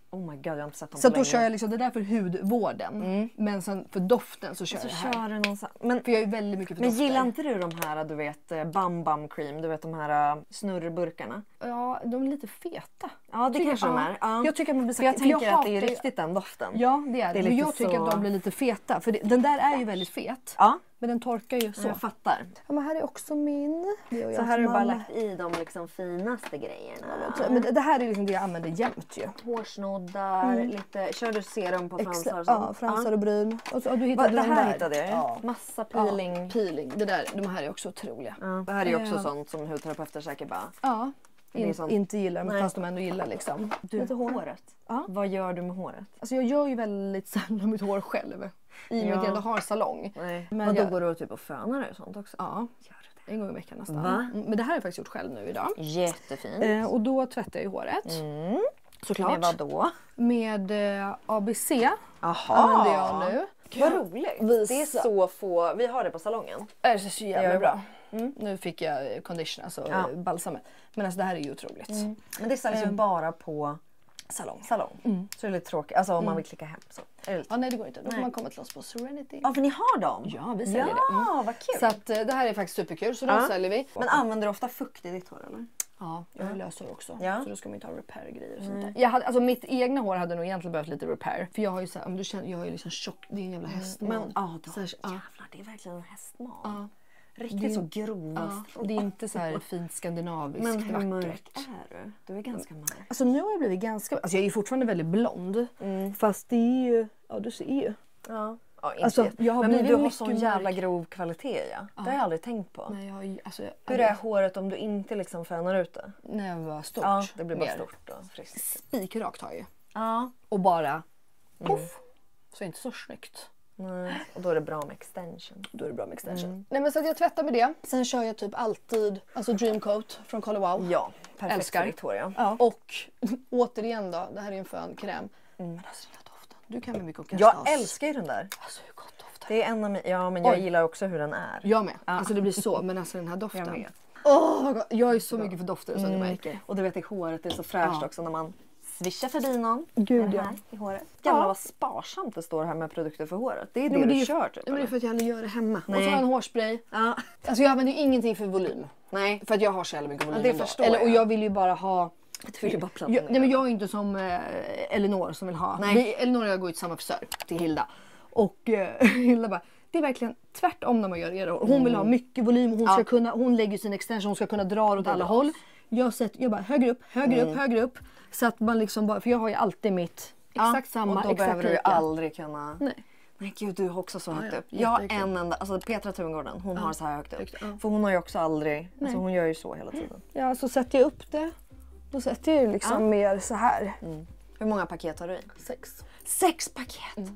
Oh my god, jag har inte sett dem så på då länge. kör jag liksom, det där för hudvården. Men sen för doften så kör jag det här. Men för jag är väldigt mycket för men dofter. gillar inte du de här, du vet, Bam Cream, du vet de här snurrburkarna? Ja, de är lite feta. Ja, det kanske de är. Ja. Jag tycker att man blir för jag tänker att det är hatar riktigt den doften. Ja, det är det. Men jag tycker att de blir lite feta. För den där är ju väldigt fet. Ja. Men den torkar ju så. Jag fattar. Ja, men här är också min. Så här har du bara lagt i de liksom finaste grejerna. Men det här är liksom det jag använder jämt ju. Hårsnoddar, lite, kör du serum på fransar och sånt? Ja, fransar och bryn. Och du hittade det här där. hittade jag. Ja. Massa peeling. Ja, peeling. De här är också otroliga. Ja. Det här är ju också sånt som hudterapeuter säkert bara... Ja. Inte gillar men Nej. fast de ändå gillar liksom. Du, håret. Ja. Vad gör du med håret? Alltså jag gör ju väldigt sällan mitt hår själv. I och med att jag inte har salong. Nej. Men och då jag... går du typ och fönar dig och sånt också? Ja. Gör du det? En gång i veckan nästan. Va? Men det här har jag faktiskt gjort själv nu idag. Jättefint. Och då tvättar jag ju håret. Såklart. Med vad då? Med ABC Aha. använder jag nu. Vad roligt. Visa. Det är så få. Vi har det på salongen. Det ser så jävla Jag är bra. Nu fick jag condition, alltså balsamet. Men alltså det här är ju otroligt. Men det säljs ju bara på salong. Så det är lite tråkigt. Alltså om man vill klicka hem så. Ja, nej det går inte. Då får man komma till oss på Serenity. Ja, för ni har dem? Ja, vi säljer det. Ja, vad kul. Så att det här är faktiskt superkul. Så de säljer vi. Men använder du ofta fukt i ditt hår eller? Ja, jag har löshår också. Ja. Så då ska man inte ha repair-grejer och sånt där. Jag hade, alltså mitt egna hår hade nog egentligen behövt lite repair. För jag har ju så här, du känner, jag har ju liksom tjock, det är en jävla hästman. Men jävlar, det är verkligen en hästman. Ja. Riktigt så grova. Och det är inte så här fint skandinaviskt Men hur vackert. mörk är du? Du är ganska mörk. Alltså nu har jag blivit ganska, alltså jag är ju fortfarande väldigt blond. Fast det är ju, ja du ser ju. Ja. Ja, inte Alltså, jag har men blivit du har mycket sån jävla mörk. grov kvalitet ja. Det har jag aldrig tänkt på. Nej, Hur är håret om du inte liksom fönar ut det? när jag var stort. Ja, det blir bara mer. stort och friskt. Spikrakt har jag ju. Ja. Och bara poff. Så inte så snyggt. Nej. Och då är det bra med extension. Då är det bra med extension. Nej men så att jag tvättar med det. Sen kör jag typ alltid alltså Dream Coat från Color Wow. Ja, perfekt Älskar. för ditt hår ja. Ja. Och återigen då, det här är en fönkräm. Men alltså den här doften. Du kan med mycket och Jag älskar ju den där. Alltså hur gott doftar. Det är en av mina, ja men jag gillar också hur den är. Jag med. Alltså det blir så. Men alltså den här doften. Jag med. Åh, vad gott. Jag är så mycket för dofter så du märker. Och du vet i håret det är så fräscht också när man svischar förbi någon. Gud, det ja. här i håret. Jävlar vad sparsamt det står här med produkter för håret. Det är det men du det är kör typ. Men det är för att jag aldrig gör det hemma. Nej. Och så har jag en hårspray. Ja. Alltså jag använder ju ingenting för volym. Nej. För att jag har så jävla mycket volym det ändå. förstår Och jag. jag vill ju bara ha... Du vill ju bara platta nej men jag är inte som Elinor som vill ha. Elinor och jag går ju till samma frisör, till Hilda. Och Hilda bara, det är verkligen tvärtom när man gör era hår. Hon vill ha mycket volym, hon ska kunna, hon lägger sin extension, hon ska kunna dra åt alla håll. Jag bara högre upp. Så att man liksom bara, för jag har ju alltid mitt exakt samma, och då exakt behöver du ju lika. aldrig kunna... Nej. Nej gud, du har också så högt ja, upp. Jag har jättekul. en enda, alltså Petra Tungården, hon har så här högt upp. ja. För hon har ju också aldrig, alltså hon gör ju så hela tiden. Ja, så sätter jag upp det. Då sätter jag ju liksom mer så här. Hur många paket har du i? 6. 6 paket?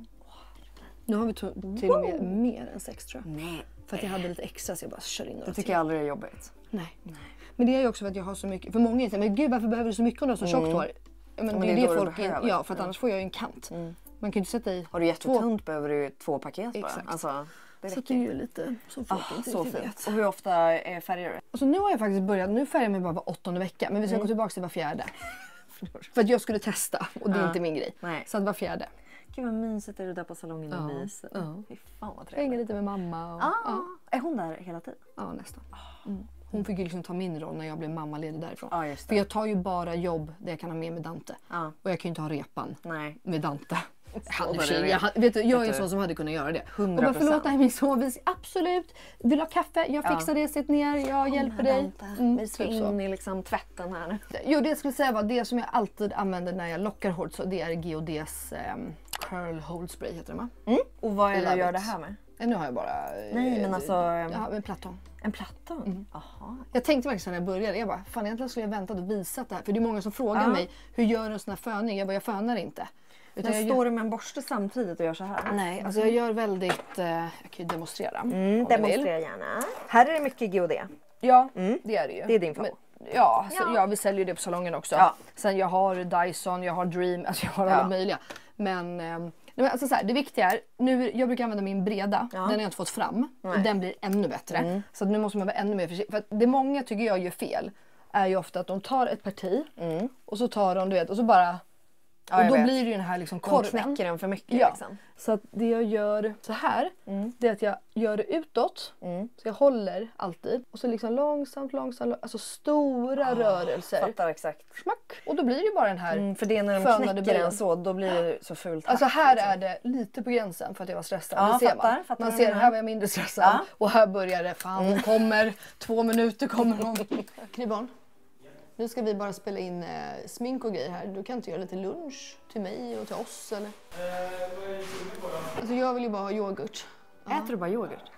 Nu har vi till och med mer än 6 tror jag. Nej. För att jag hade lite extra så jag bara kör in några Det tycker jag aldrig är jobbigt. Nej. Men det är ju också för att jag har så mycket. För många säger, men gud varför behöver du så mycket om du har så tjockt hår? Ja, men det är det folk behöver. ja, för att annars får jag ju en kant. Man kan ju inte sätta i Har du jättetunt behöver du 2 paket bara. Exakt. Alltså, det så räcker. det är ju lite så folk inte Så riktigt fint. vet. Och hur ofta färgar du? Och så nu har jag faktiskt börjat, nu färgar jag mig bara var 8:e vecka. Men vi ska gå tillbaka till var 4:e. För att jag skulle testa och det är inte min grej. Nej. Så att var 4:e. Gud vad mysigt är det där på salongen och myser. Fy fan vad Jag hänger trevligt. lite med mamma. Och, Är hon där hela tiden? ja, nästan. Hon fick ju liksom ta min roll när jag blev mammaledig därifrån. Ja, just det. För jag tar ju bara jobb där jag kan ha med Dante. Ja. Och jag kan ju inte ha repan Nej. med Dante. Han, där är det. jag är en sån som hade kunnat göra det. 100%. Och bara förlåt, det här är min sovvis. Absolut. Vill du ha kaffe? Jag fixar det. Sitt ner. Jag hjälper dig. Vi ska typ så. in i liksom tvätten här nu. Jo, det jag skulle säga var det som jag alltid använder när jag lockar hårt. Så det är G&D's Curl Hold Spray heter det va? Och vad är det Love du gör it. det här med? Nu har jag bara... Nej, men alltså... Ja, med platon. En platta? Jaha. Jag tänkte verkligen när jag började, jag bara, fan egentligen skulle jag väntat och visat det här. För det är många som frågar mig, hur gör du en sån här föning? Jag bara, jag fönar inte. Men står du med en borste samtidigt och gör så här? Nej, alltså jag gör väldigt... jag kan ju demonstrera. Demonstrera gärna. Här är det mycket GOD. Ja, det är det ju. Det är din favorit. Ja, vi säljer det på salongen också. Ja. Sen jag har Dyson, jag har Dream, alltså jag har alla möjliga. Men alltså så här, det viktiga är, nu, jag brukar använda min breda, den har jag inte fått fram. Och den blir ännu bättre. Så nu måste man vara ännu mer försiktig. För att det många tycker jag gör fel är ju ofta att de tar ett parti och så tar de, du vet, och så bara... och då blir det ju den här liksom korven. Knäcker den för mycket liksom. Så att det jag gör så här, det är att jag gör det utåt. Så jag håller alltid. Och så liksom långsamt, alltså stora rörelser. Fattar exakt. Smack. Och då blir det ju bara den här för det när de knäcker den så, då blir det så fult. Alltså här är det lite på gränsen för att jag var stressad. Ja, det ser fattar man ser, här var jag mindre stressad. Och här börjar det, fan hon kommer, 2 minuter kommer någon. Knivbarn. Nu ska vi bara spela in smink och grejer här. Du kan inte göra lite lunch till mig och till oss eller? Alltså jag vill ju bara ha yoghurt. Äter du bara yoghurt?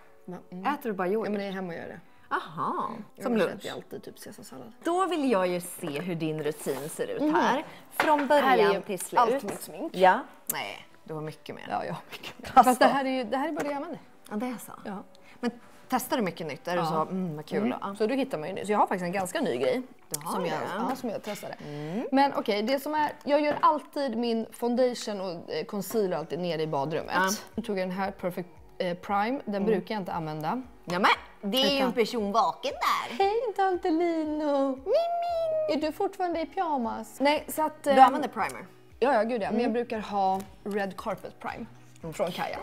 Äter du bara yoghurt? Ja, men det är hemma och gör det. Aha, som lunch. Jag alltid typ caesarsallad. Då vill jag ju se hur din rutin ser ut här. Från början till slut. Allt mitt smink. Ja. Nej, du har mycket mer. Ja, jag har mycket mer. Fast det här är bara det jag använder. Ja, det är så. Ja. Men testar du mycket nytt? Är du så, vad kul. Så då hittar man ju nu. Så jag har faktiskt en ganska ny grej. Som jag testade. Men okej, det som är, jag gör alltid min foundation och concealer alltid nere i badrummet. Nu tog jag den här Perfect Prime, den brukar jag inte använda. Ja, men det är ju en person vaken där. Hej Dantelino! Är du fortfarande i pyjamas? Nej, så att... Du använder primer? Ja, gud ja. Men jag brukar ha Red Carpet Prime från Kaja.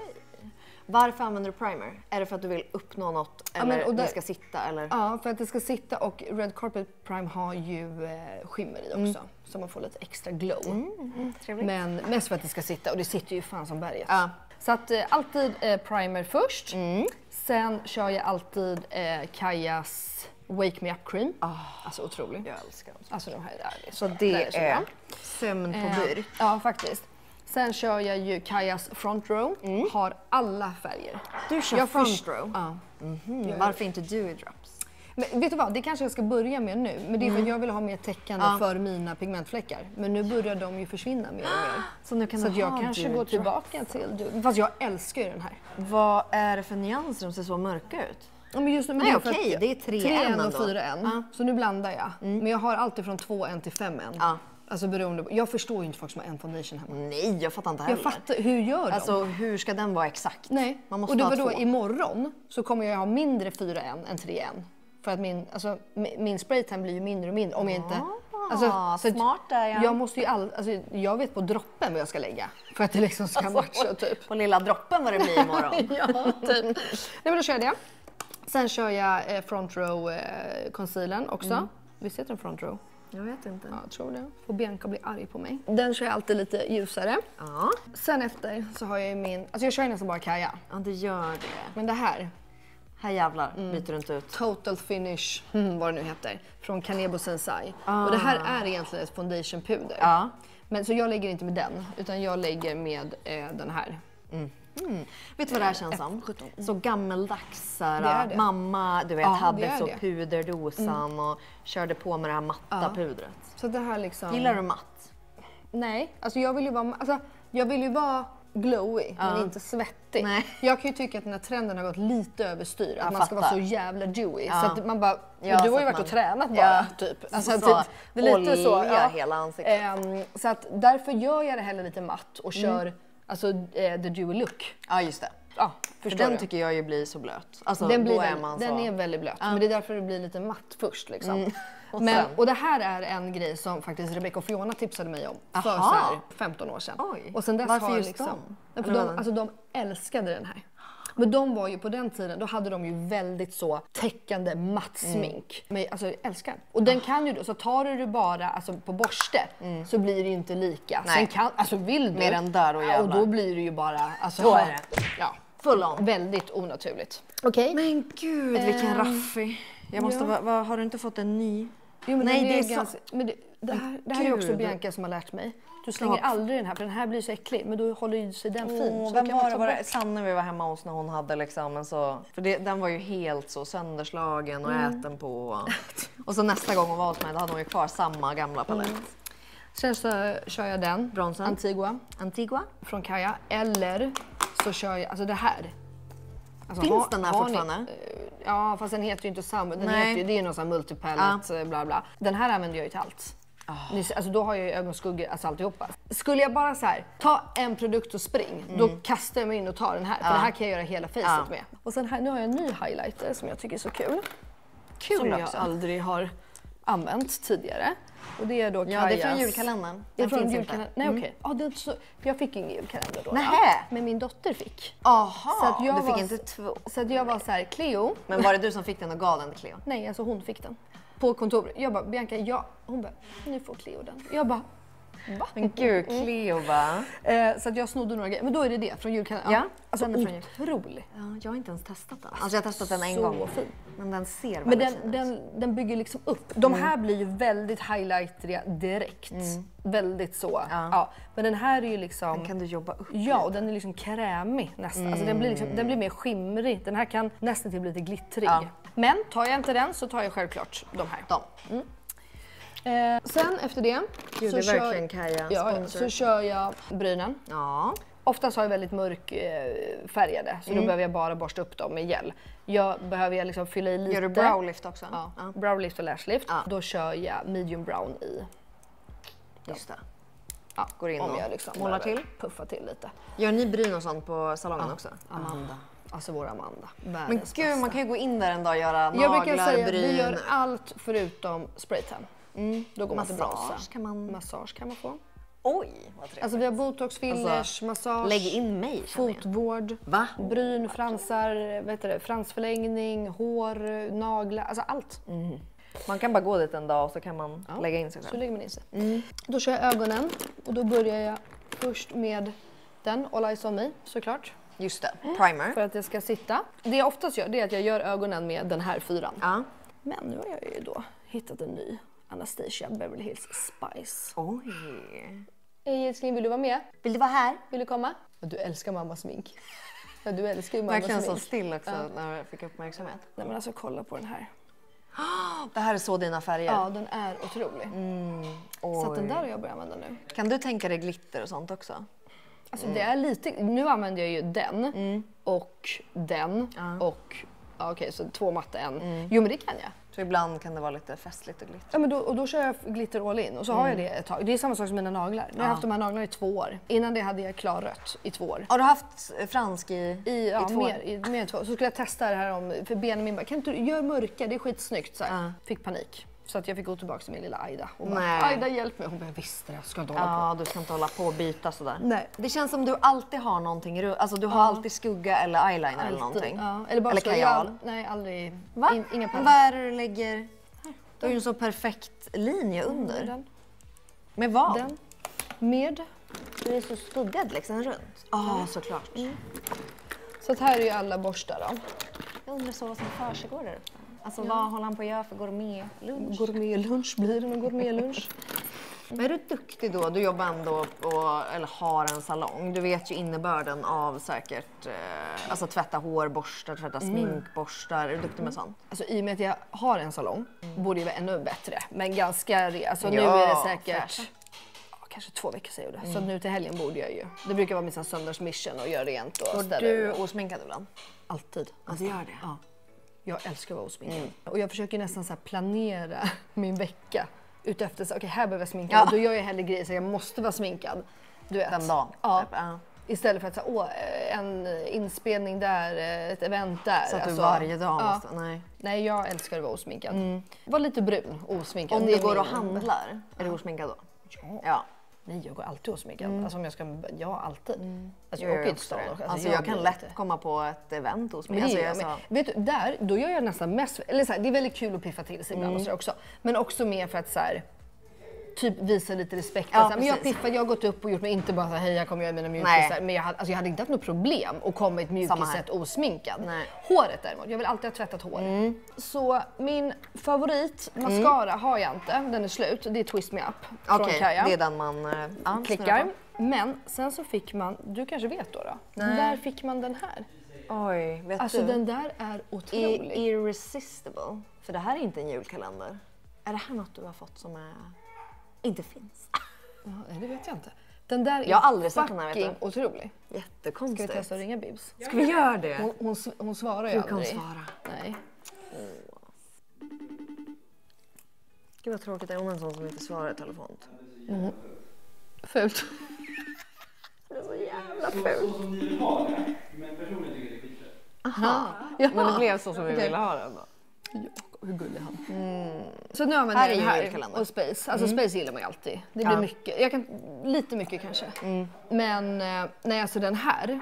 Varför använder du primer? Är det för att du vill uppnå något eller och det ska sitta? Eller? Ja, för att det ska sitta och Red Carpet Prime har ju skimmer i också. Så man får lite extra glow. Men mest för att det ska sitta och det sitter ju fan som berget. Ja. Så att alltid primer först. Sen kör jag alltid Kajas Wake Me Up Cream. Alltså otroligt. Jag älskar dem. Alltså de här är så det är sömn på burk. Ja, faktiskt. Sen kör jag ju Kajas Front Row. Har alla färger. Du kör Front Row? Ja. Varför inte Dewy Drops? Men vet du vad, det kanske jag ska börja med nu. Men det är för att jag vill ha mer täckande för mina pigmentfläckar. Men nu börjar de ju försvinna mer och mer. Så nu kan så att jag kanske går tillbaka till Dewy. Fast jag älskar ju den här. Vad är det för nyanser som ser så mörka ut? Ja, men just nu, nej, okej, det är 3-1 och 4-1. Så nu blandar jag. Men jag har alltid från 2-1 till 5-1. Alltså beroende på, jag förstår ju inte folk som har en foundation hemma. Nej, jag fattar inte heller. Jag fattar, hur gör de? Alltså hur ska den vara exakt? Nej, man måste och det ha var då 2. Imorgon så kommer jag ha mindre 4-1 än 3-1. För att min spraytan blir ju mindre och mindre om jag inte... Alltså, smart där ja. Jag måste ju jag vet på droppen vad jag ska lägga. För att det liksom ska matcha typ. På lilla droppen vad det blir imorgon. Ja, typ. Nej men då kör jag det. Sen kör jag Front Row concealern också. Visst heter den Front Row? Jag vet inte. Ja, jag tror det. Får Bianca bli arg på mig. Den kör jag alltid lite ljusare. Ja. Sen efter så har jag ju min... Alltså jag kör ju nästan bara Kaja. Ja, det gör det. Men det här... Här jävlar byter du inte ut. Total Finish, vad det nu heter. Från Kanebo Sensai. Och det här är egentligen ett foundation puder. Ja. Men så jag lägger inte med den, utan jag lägger med den här. Vet du vad det här känns som? Så gammeldags. Det. Mamma, du vet, hade så det. puderdosan och körde på med det här matta pudret. Så det här liksom... Gillar du matt? Nej, alltså jag vill ju vara glowy men inte svettig. Nej. Jag kan ju tycka att den här trenden har gått lite överstyr. Att man ska vara så jävla dewy. Så att man bara, du har ju varit och tränat bara typ. Alltså, så, det är lite så. Hela ansiktet. Så att därför gör jag det heller lite matt och kör alltså the dewy look. Ja just det. Ja, för den tycker jag ju blir så blöt. Alltså, den är är väldigt blöt, men det är därför det blir lite matt först liksom. Och det här är en grej som faktiskt Rebecca och Fiona tipsade mig om för så här 15 år sedan. Oj. Och sen dess varför har just liksom, dem? de älskade den här. Men de var ju på den tiden, då hade de ju väldigt så täckande matt smink. Men alltså jag älskar den. Och den kan ju då, så tar du bara alltså, på borste så blir det ju inte lika. Nej. Sen kan, alltså vill du. Med den där och jävlar. Och då blir det ju bara, alltså. Så är det. Ja. Full on. Väldigt onaturligt. Okej. Men gud vilken raffig. Jag måste har du inte fått en ny? Jo, men nej, det är ganska... men det här är också Bianca som har lärt mig. Du slänger aldrig den här, för den här blir så äcklig. Men då håller ju sig den fin. Så vem var det? Sanne vi var hemma hos när hon hade liksom en så... För den var ju helt så sönderslagen och äten på. Och så nästa gång hon var hos mig, då hade hon ju kvar samma gamla palett. Sen så kör jag den. Bronsen. Antigua. Från Kaja. Eller så kör jag, alltså det här. Alltså, finns den här fortfarande? Ja, fast den heter ju inte samma. Det är ju någon sån här multipallet, bla bla. Den här använder jag ju till allt. Alltså då har jag ju ögonskuggor, alltså alltihopa. Skulle jag bara så här, ta en produkt och spring, då kastar jag mig in och tar den här. För det här kan jag göra hela facet med. Och sen här, nu har jag en ny highlighter som jag tycker är så kul. Som jag aldrig har använt tidigare. Och det är då Kajas... Ja, det är från julkalendern. Den finns inte. Nej, okej. Ja, jag fick ingen julkalender då. Nähä. Men min dotter fick. Aha, så att jag du fick inte 2. Så att jag var så här, Cleo. Men var det du som fick den och gav den till Cleo? Nej, alltså hon fick den. På kontoret. Jag bara, Bianca, hon bara, nu får Cleo den. Jag bara, va? Men gud, Cleo va? Så att jag snodde några grejer. Men då är det från julkalendern. Ja, alltså den är från otrolig. Ja, jag har inte ens testat den. Alltså jag har testat den en gång. Så fin. Men den ser men väldigt fin ut. Den bygger liksom upp. De här blir ju väldigt highlighteriga direkt. Väldigt så. Ja. Men den här är ju liksom... Den kan du jobba upp. Ja, och den är liksom krämig nästan. Alltså den blir mer skimrig. Den här kan nästan till bli lite glittrig. Ja. Men tar jag inte den så tar jag självklart de här. Sen efter det, gud, det är verkligen Kaja så kör jag brynen. Ja. Oftast har jag väldigt mörk färgade, så då behöver jag bara borsta upp dem med gel. Behöver jag liksom fylla i lite. Gör du browlift också? Ja, browlift och lashlift. Ja. Då kör jag medium brown i. Just det. Ja, går in och jag liksom målar till. Puffar till lite. Gör ni bryn och sånt på salongen också? Amanda. Alltså vår Amanda. Men gud, man kan ju gå in där en dag och göra naglar, jag brukar säga bryn. Vi gör allt förutom spraytan. Då går man till massage kan man få. Oj, vad trevligt. Alltså vi har botox, fillers, massage, lägg in mig, fotvård, bryn, fransar, fransförlängning, hår, naglar, alltså allt. Man kan bara gå dit en dag och så kan man lägga in sig själv. Så lägger man in sig. Då kör jag ögonen och då börjar jag först med den All Eyes On Me, såklart. Just det, primer. För att det ska sitta. Det jag oftast gör det är att jag gör ögonen med den här 4. Ja. Men nu har jag ju då hittat en ny Anastasia Beverly Hills Spice. Oj. Hej älskling, vill du vara med? Vill du vara här? Vill du komma? Du älskar mammas smink. Ja, du älskar ju mammas smink. Verkligen så still också när jag fick uppmärksamhet. Nej men alltså kolla på den här. Det här är så dina färger. Ja, den är otrolig. Så att den där har jag börjat använda nu. Kan du tänka dig glitter och sånt också? Alltså det är lite, nu använder jag ju den och den och okej, så 2 matte en. Jo men det kan jag. Så ibland kan det vara lite festligt och glitter. Ja men då kör jag glitter all in och så har jag det ett tag. Det är samma sak som mina naglar. Nu har jag haft de här naglarna i 2 år. Innan det hade jag klarrött i 2 år. Har du haft fransk i 2 år? Mer än 2 år. Så skulle jag testa det här för Benjamin bara, kan inte du göra mörka, det är skitsnyggt. Så här. Fick panik. Så att jag fick gå tillbaka till min lilla Aida. Och bara, Aida hjälp mig. Hon bara, visst det, jag ska inte hålla på. Ja, du ska inte hålla på och byta sådär. Nej. Det känns som du alltid har någonting, alltså du har alltid skugga eller eyeliner eller någonting. Ja. Eller kajal. Nej, aldrig. Va? Inga pengar. Vad är det du lägger? Du har ju en så perfekt linje under. Den. Med vad? Den. Med. Du är så skuggad liksom runt. Ja, såklart. Så att här är ju alla borstar då. Jag undrar så vad som försiggår där uppe. Alltså vad håller han på att göra för gourmetlunch? Gourmetlunch blir det, en gourmetlunch. Men är du duktig då? Du jobbar ändå eller har en salong. Du vet ju innebörden av säkert alltså tvätta hårborstar, tvätta sminkborstar. Är du duktig med sånt? Alltså i och med att jag har en salong borde det vara ännu bättre. Men ganska, alltså nu är det säkert kanske 2 veckor sedan jag gjorde. Så nu till helgen borde jag ju. Det brukar vara min söndagsmission och göra rent och ställa. Går du osminkad ibland? Alltid. Alltså gör det? Ja. Jag älskar att vara osminkad. Och jag försöker nästan så här planera min vecka utefter så okej, här behöver jag sminka. Ja. Då gör jag hellre grejer så jag måste vara sminkad. Du vet. Den dagen. Ja. Istället för att säga en inspelning där, ett event där. Så att du varje dag måste, Nej, jag älskar att vara osminkad. Var lite brun, osminkad. Om du går och handlar, är du osminkad då? Ja. Nej, jag går alltid osminkad. Alltså om jag ska, alltid. Alltså jag åker inte stan. Alltså jag kan lätt komma på ett event osminkad. Alltså, vet du, då gör jag nästan mest, eller så här, det är väldigt kul att piffa till sig ibland och så också. Men också mer för att så här, typ visa lite respekt. Ja, men jag piffar, jag har gått upp och gjort mig inte bara så här, hej jag kommer göra mina mjukisar. Men jag hade inte haft något problem att komma i ett mjukiset osminkad. Nej. Håret däremot, jag vill alltid ha tvättat hår. Så min favorit mascara har jag inte, den är slut. Det är Twist Me Up från Kaja. Det är den man klickar. Men sen så fick man, du kanske vet då? Där fick man den här. Oj, vet alltså du? Den där är otrolig. Irresistible. För det här är inte en julkalender. Är det här något du har fått som inte finns? Ja, det vet jag inte. Den där jag har aldrig sett den här, fucking otrolig. Jättekonstigt. Ska vi testa att ringa Bibs? Ska vi göra det? Hon svarar ju aldrig. Du kan svara. Nej. Gud vad tråkigt, är hon en sån som inte svarar i telefon? Fult. Det är så jävla fult. Som ni vill ha det, men personligen tycker det är skitfult. Aha. Ja. Men det blev så som vi ville ha den då. Ja, hur gullig han. Så nu använder jag den här och Space. Alltså Space gillar man ju alltid. Det blir mycket. Lite mycket kanske. Men när jag ser den här.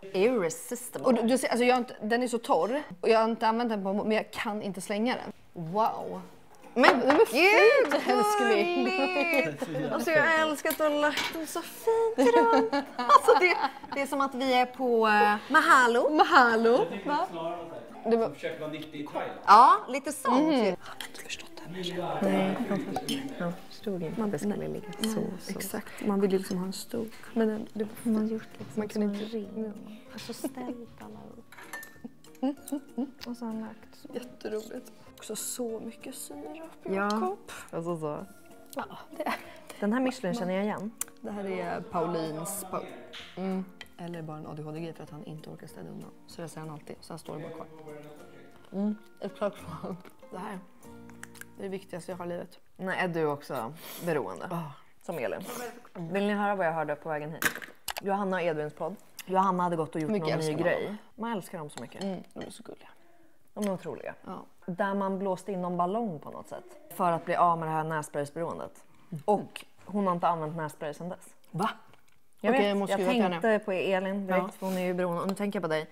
Irresistible. Och du ser, alltså den är så torr. Och jag har inte använt den på, men jag kan inte slänga den. Wow. Men gud, älskling. Alltså jag älskar att du har lagt dem så fint idag. Alltså det är som att vi är på Mahalo. Mahalo. Jag tänkte snarare det var... försöker vara 90 i Thailand. Ja, lite sånt. Han har inte förstått det här. Nej, han förstod inte att det skulle ligga så. Exakt, man vill ju liksom ha en stor. Men det Man gjort liksom man kan inte ring. Alltså ställt alla upp. Och så har han lagt så. jätteroligt. Också så mycket syra på Ja. Jakob. Alltså så. Ja, det. Den här Michelin känner jag igen. Det här är Paulins. Eller bara en ADHD-grej för att han inte orkar städa undan. Så det säger han alltid. Så här står det bara kvar. Exakt. Det här. Det är det viktigaste jag har i livet. Nej, är du också beroende? Som Elin. Vill ni höra vad jag hörde på vägen hit? Johanna och Edvins podd. Johanna hade gått och gjort någon ny grej. Man älskar dem så mycket. De är så gulliga. De är otroliga. Ja. Där man blåste in någon ballong på något sätt. För att bli av med det här nässpraysberoendet. Och hon har inte använt nässpray sedan dess. Va? Jag Okej, vet, jag tänkte på Elin direkt, för hon är ju beroende. Och nu tänker jag på dig.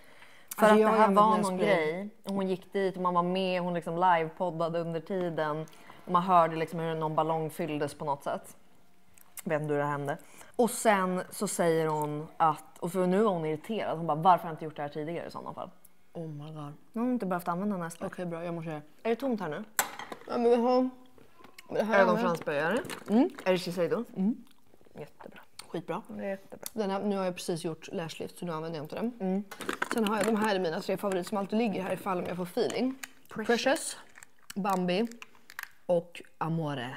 För Alltså, att det jag här var någon nässpray. grej. Och hon gick dit och man var med. Hon liksom livepoddade under tiden. Och man hörde liksom hur någon ballong fylldes på något sätt. Jag vet inte hur det hände. Och sen så säger hon att, och för nu var hon irriterad. Hon bara, varför har jag inte gjort det här tidigare i sådana fall? Oh my god. Nu har hon inte behövt använda nässpray. Okej, bra. Jag måste göra. Är det tomt här nu? Ja, men vi har... Det här Ögonfransböjare. Är det Shiseido? Jättebra. Skitbra. Det är jättebra. Den här, nu har jag precis gjort lashlift så nu använder jag inte den. Sen har jag de här är mina 3 favoriter som alltid ligger här ifall om jag får feeling. Precious, Bambi och Amore.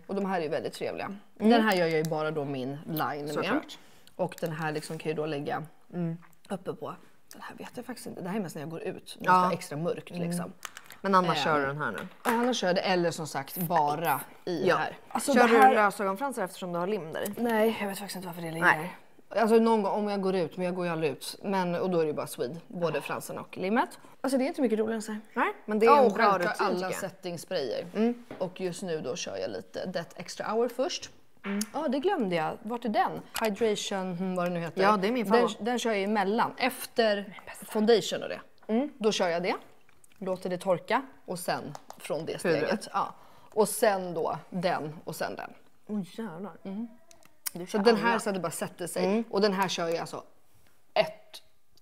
Och de här är väldigt trevliga. Den här gör jag ju bara då min line med. Såklart. Och den här liksom kan ju då lägga uppe på. Den här vet jag faktiskt inte. Det här är mest när jag går ut. Det ska vara extra mörkt liksom. Men annars kör du den här nu. Annars kör jag det eller som sagt bara i det här. Alltså, Kör det här... du lösögonfransar eftersom du har lim där i? Nej, jag vet faktiskt inte varför det ligger. Nej. Alltså någon gång om jag går ut, men jag går ju aldrig ut. Och då är det ju bara Swede, både fransen och limmet. Alltså det är inte mycket roligare än så här. Nej, men det är en och bra rutin alla tycker jag. settingsprayer. Och just nu då kör jag lite That Extra Hour först. Ja, det glömde jag. Vart är den? Hydration, vad det nu heter. Ja, det är min favorit. Den kör jag emellan. Efter foundation och det. Då kör jag det. Låter det torka och sen från det steget. Ja. Och sen då den och sen den. Jävlar. Så den här så att det bara sätter sig. Och den här kör jag alltså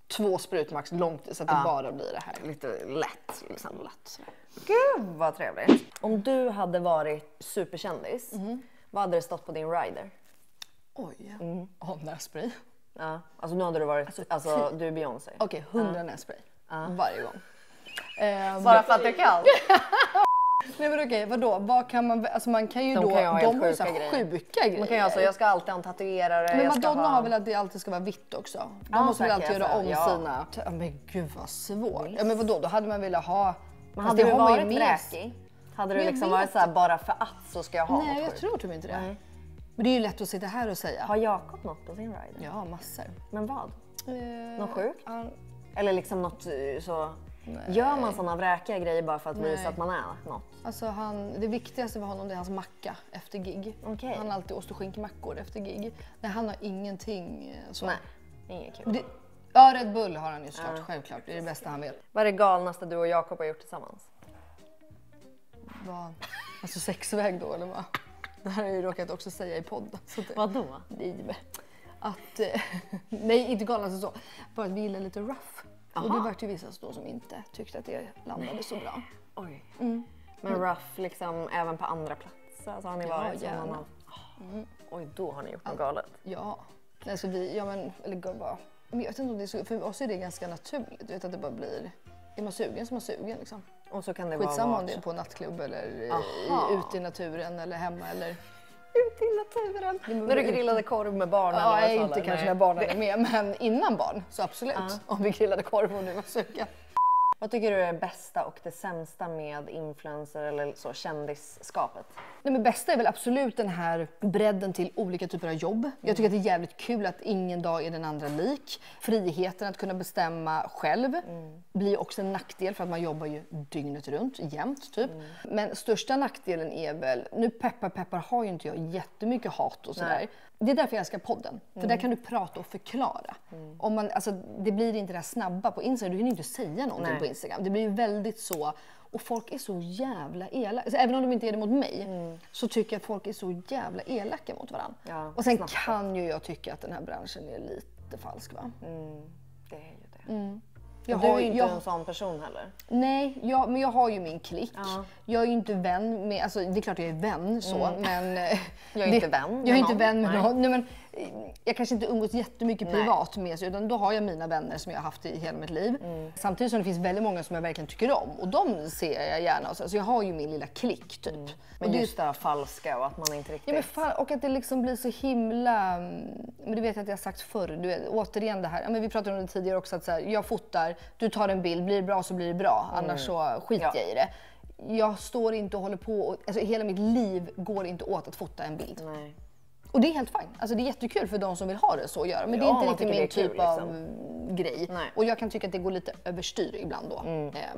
1-2 sprut max långt så att det bara blir det här. Lite lätt. Liksom. Gud vad trevligt. Om du hade varit superkändis, vad hade det stått på din rider? Oj, nässpray. Ja, alltså nu hade du varit, alltså du är Beyoncé. Okej, 100 nässpray. Varje gång. Bara för att du kan? Nej men okej, vadå? Vad kan man, alltså man kan ju De då, kan ju ha helt de har ju så sjuka här grejer. sjuka grejer. Man kan ju alltså, jag ska alltid ha en tatuerare. Men jag ska Madonna ha... har väl att det alltid ska vara vitt också? De måste väl alltid göra om sina... Ja men gud vad svårt. Ja men vadå, då hade man velat ha... Men hade du varit vräkig? Hade du liksom varit såhär, bara för att så ska jag ha Nej, något jag sjukt? tror typ inte det. Men det är ju lätt att sitta här och säga. Har Jakob något på sin rider? Ja, massor. Men vad? Något sjukt? Ja, Eller liksom något så... Gör man sådana vräkiga grejer bara för att visa att man är något? alltså det viktigaste för honom det är hans macka efter gig. Okej. Han har alltid ost och skinkmackor efter gig. Nej, han har ingenting så. Nej, inget kul. Ja, Red Bull har han ju såklart, självklart. Det är det bästa han vet. Vad är det galnaste du och Jakob har gjort tillsammans? Alltså sexväg då eller vad? Det här har jag ju råkat också säga i podden. Vadå? Nej, inte galnaste så. Bara att vi gillar lite rough. Och det var ju vissa då som inte tyckte att det landade så bra. Oj. Men rough liksom även på andra platser? Alltså har ni varit som gärna. någon av... Oj, då har ni gjort något galet. Ja. Alltså men jag vet inte om det är så, för oss är det ganska naturligt. Du vet att det bara blir, är man sugen så är man sugen liksom. Och så kan det Skitsamma vara om det är på en nattklubb eller ute i naturen eller hemma eller... till naturen. När du grillade korv med barnen? Ja, inte kanske när barnen är med, men innan barn så absolut. Om vi grillade korv och nu var sugen. Vad tycker du är det bästa och det sämsta med influencer eller så kändisskapet? Nej, men bästa är väl absolut den här bredden till olika typer av jobb. Jag tycker att det är jävligt kul att ingen dag är den andra lik. Friheten att kunna bestämma själv blir också en nackdel för att man jobbar ju dygnet runt, jämt typ. Men största nackdelen är väl, nu peppar har ju inte jag jättemycket hat och sådär. Det är därför jag älskar podden. För där kan du prata och förklara. Om man, alltså, det blir inte det här snabba på Instagram. Du hinner inte säga någonting på Instagram. Det blir ju väldigt så. Och folk är så jävla elaka. Alltså, även om de inte är det mot mig så tycker jag att folk är så jävla elaka mot varandra. Ja, och sen kan ju jag tycka att den här branschen är lite falsk, va? Det är ju det. Du är ju inte en sån person heller. Nej, men jag har ju min klick. Ja. Jag är ju inte vän med, alltså det är klart jag är vän så, men... Jag är inte vän med Jag är inte vän med någon. Nej, men jag kanske inte umgås jättemycket privat med sig, utan då har jag mina vänner som jag har haft i hela mitt liv. Samtidigt som det finns väldigt många som jag verkligen tycker om, och de ser jag gärna. Så jag har ju min lilla klick typ. Men just det här falska och att man inte riktigt... Ja, och att det liksom blir så himla... Men det vet jag att jag har sagt förr. Du vet, återigen det här. Ja, men vi pratade om det tidigare också. Att så här, jag fotar, du tar en bild. Blir det bra så blir det bra. Annars så skiter jag i det. Jag står inte och håller på... Alltså, hela mitt liv går inte åt att fota en bild. Nej. Och det är helt fint. Alltså, det är jättekul för de som vill ha det så att göra. Men det är inte riktigt min typ av grej. Nej. Och jag kan tycka att det går lite överstyr ibland då.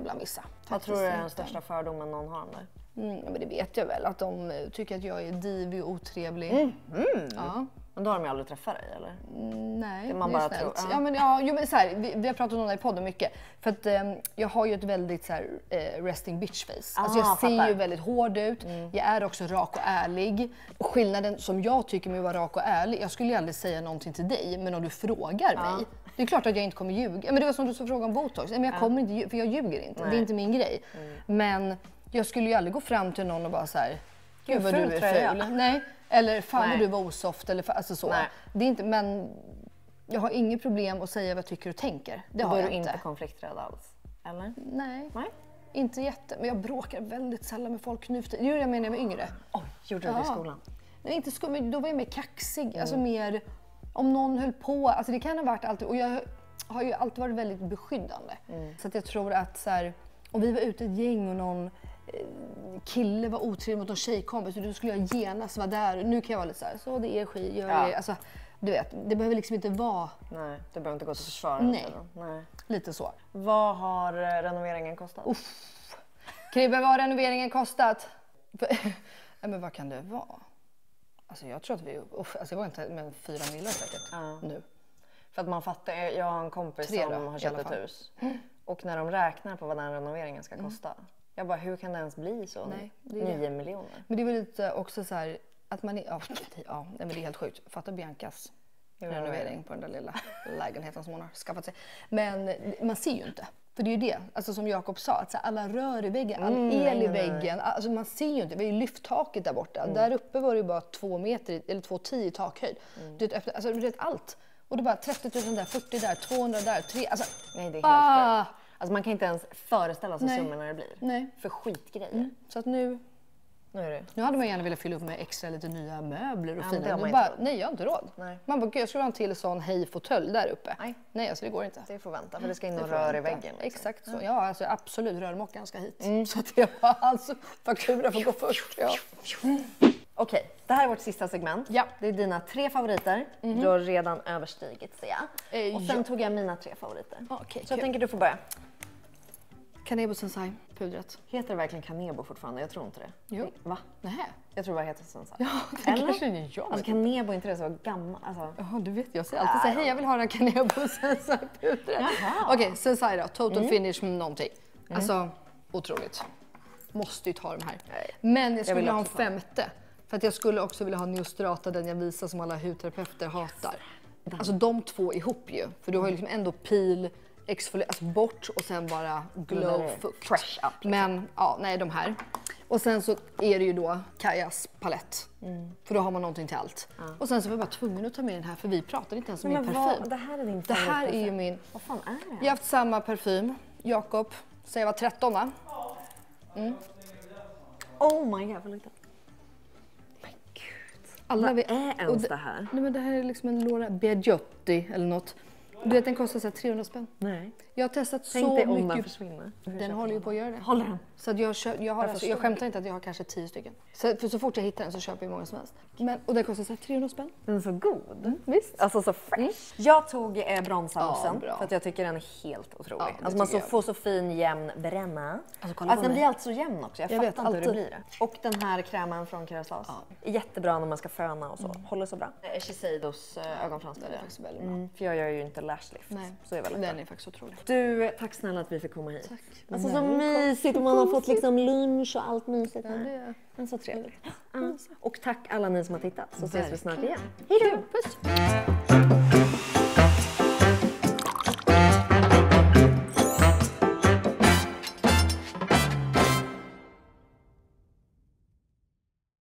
Bland vissa. Vad tror du är den största fördomen någon har om dig? Men det vet jag väl, att de tycker att jag är divig och otrevlig. Ja. Men då har de ju aldrig träffat dig, eller? Nej, det man bara tror. Ja, men, men så här, vi har pratat om det i podden mycket. För att jag har ju ett väldigt så här, resting bitch face. Alltså jag ser ju väldigt hård ut. Jag är också rak och ärlig. Och skillnaden som jag tycker med att vara rak och ärlig, jag skulle ju aldrig säga någonting till dig, men om du frågar mig, det är klart att jag inte kommer ljuga. Men det var som du så frågade om botox. Men jag kommer inte, för jag ljuger inte. Nej. Det är inte min grej. Men jag skulle ju aldrig gå fram till någon och bara så här, gud vad du är ful. Nej. Eller fan vad du var osoft, eller alltså så. Det är inte, men jag har inget problem att säga vad jag tycker och tänker. Det har jag inte. Du är inte konflikträdd alls, eller? Nej. Inte jätte, men jag bråkar väldigt sällan med folk nu. Det gjorde jag med när jag var yngre. Gjorde du det i skolan? Nej, inte skolan, men då var jag mer kaxig. Alltså mer, om någon höll på, alltså det kan ha varit alltid, och jag har ju alltid varit väldigt beskyddande. Så att jag tror att så här, om vi var ute ett gäng och någon kille var otrevlig mot någon tjejkompis, då skulle jag genast vara där. Nu kan jag vara lite så det är skit, gör det. Alltså, du vet, det behöver liksom inte vara... Nej, det behöver inte gå till försvar. Nej, lite så. Vad har renoveringen kostat? Kribbe, vad har renoveringen kostat? Men vad kan det vara? Alltså jag tror att det var inte med 4 miljoner säkert nu. För att man fattar, jag har en kompis som har köpt ett hus. Och när de räknar på vad den renoveringen ska kosta. Jag bara, hur kan det ens bli så? Nej, det är 9 miljoner. Men det är väl lite också så här att man är... men det är helt sjukt. Fatta Biancas renovering på den där lilla lägenheten som hon har skaffat sig. Men man ser ju inte. För det är ju det, alltså som Jakob sa, att så här, alla rör i väggen, all el i väggen. Alltså man ser ju inte, vi har ju lyfttaket där borta. Där uppe var det ju bara 2 meter, eller 2,10 i takhöjd. Du vet, alltså du vet allt. Och det är bara 30 000 där, 40 där, 200 där, 3... Alltså, nej, det är helt sjukt. Alltså man kan inte ens föreställa sig summorna det blir. Nej. För skitgrejer. Så att nu hade man gärna velat fylla upp med extra lite nya möbler och fina. Nej, jag har inte råd. Nej. Man bara, jag skulle ha en till sån hej-fåtölj där uppe. Nej, alltså det går inte. Det får vänta, för det ska in och röra i väggen. Liksom. Exakt så. Ja, alltså absolut, rörmokaren ska hit. Så att det var alltså, faktura får gå först. Ja. Okej, det här är vårt sista segment. Ja. Det är dina 3 favoriter. Du har redan överstigit, ser jag. Och sen tog jag mina 3 favoriter. Okay, så jag tänker du får börja. Kanebo Sensai, pudret. Heter det verkligen Kanebo fortfarande? Jag tror inte det. Jo. Va? Nej. Jag tror det heter Sensai. Ja, det kanske är jag. Alltså Kanebo är inte det så gammal? Alltså... Jaha, du vet, jag säger alltid så här, hej jag vill ha en Kanebo Sensai pudret. Okej, Sensai då, total finish med någonting. Alltså, otroligt. Måste ju ta de här. Men jag skulle ha en 5:e. För att jag skulle också vilja ha Neostrata, den jag visar som alla hudterapeuter hatar. Alltså de 2 ihop ju. För du har ju liksom ändå pil, exfolier, alltså bort och sen bara glow, fukt. Fresh up. Liksom. Men ja, nej de här. Och sen så är det ju då Kajas palett. För då har man någonting till allt. Och sen så var jag bara tvungen att ta med den här, för vi pratade inte ens om min parfym. Det här är din Det här är ju min... Vad fan är det? Jag har haft samma parfym. Jakob, säg jag var 13 va? Oh my god, vad luktar. Vad är ens det här? Nej men det här är liksom en Laura Biagiotti eller något. Du vet den kostar så här 300 spänn. Nej. Jag har testat Tänk så dig om mycket. den försvinner. Den håller ju på att göra det. Håller den? Så att jag skämtar inte att jag har kanske 10 stycken. För så fort jag hittar den så köper jag många som helst. Och den kostar så här 300 spänn. Den är så god. Visst? Alltså så fresh. Jag tog bronsausen bra. för att jag tycker den är helt otrolig. Ja, det alltså man tycker jag. får så fin jämn bränna. kolla på Den mig. blir alltid så jämn också. Jag vet, fattar inte hur det alltid. blir det. Och den här krämen från Keraslaus. Jättebra när man ska föna och så. Håller så bra. Shiseidos ögonfransbärare. Det är faktiskt väldigt bra. För jag gör ju inte lashlift. Nej. Så är väldigt Den bra. är faktiskt otrolig. Du, tack snälla att vi fick komma hit. Tack. Alltså så mysigt och man har fått liksom lunch och allt mysigt här. det är- Men så trevligt. Och tack alla ni som har tittat så ses vi snart igen. Hej då! Puss!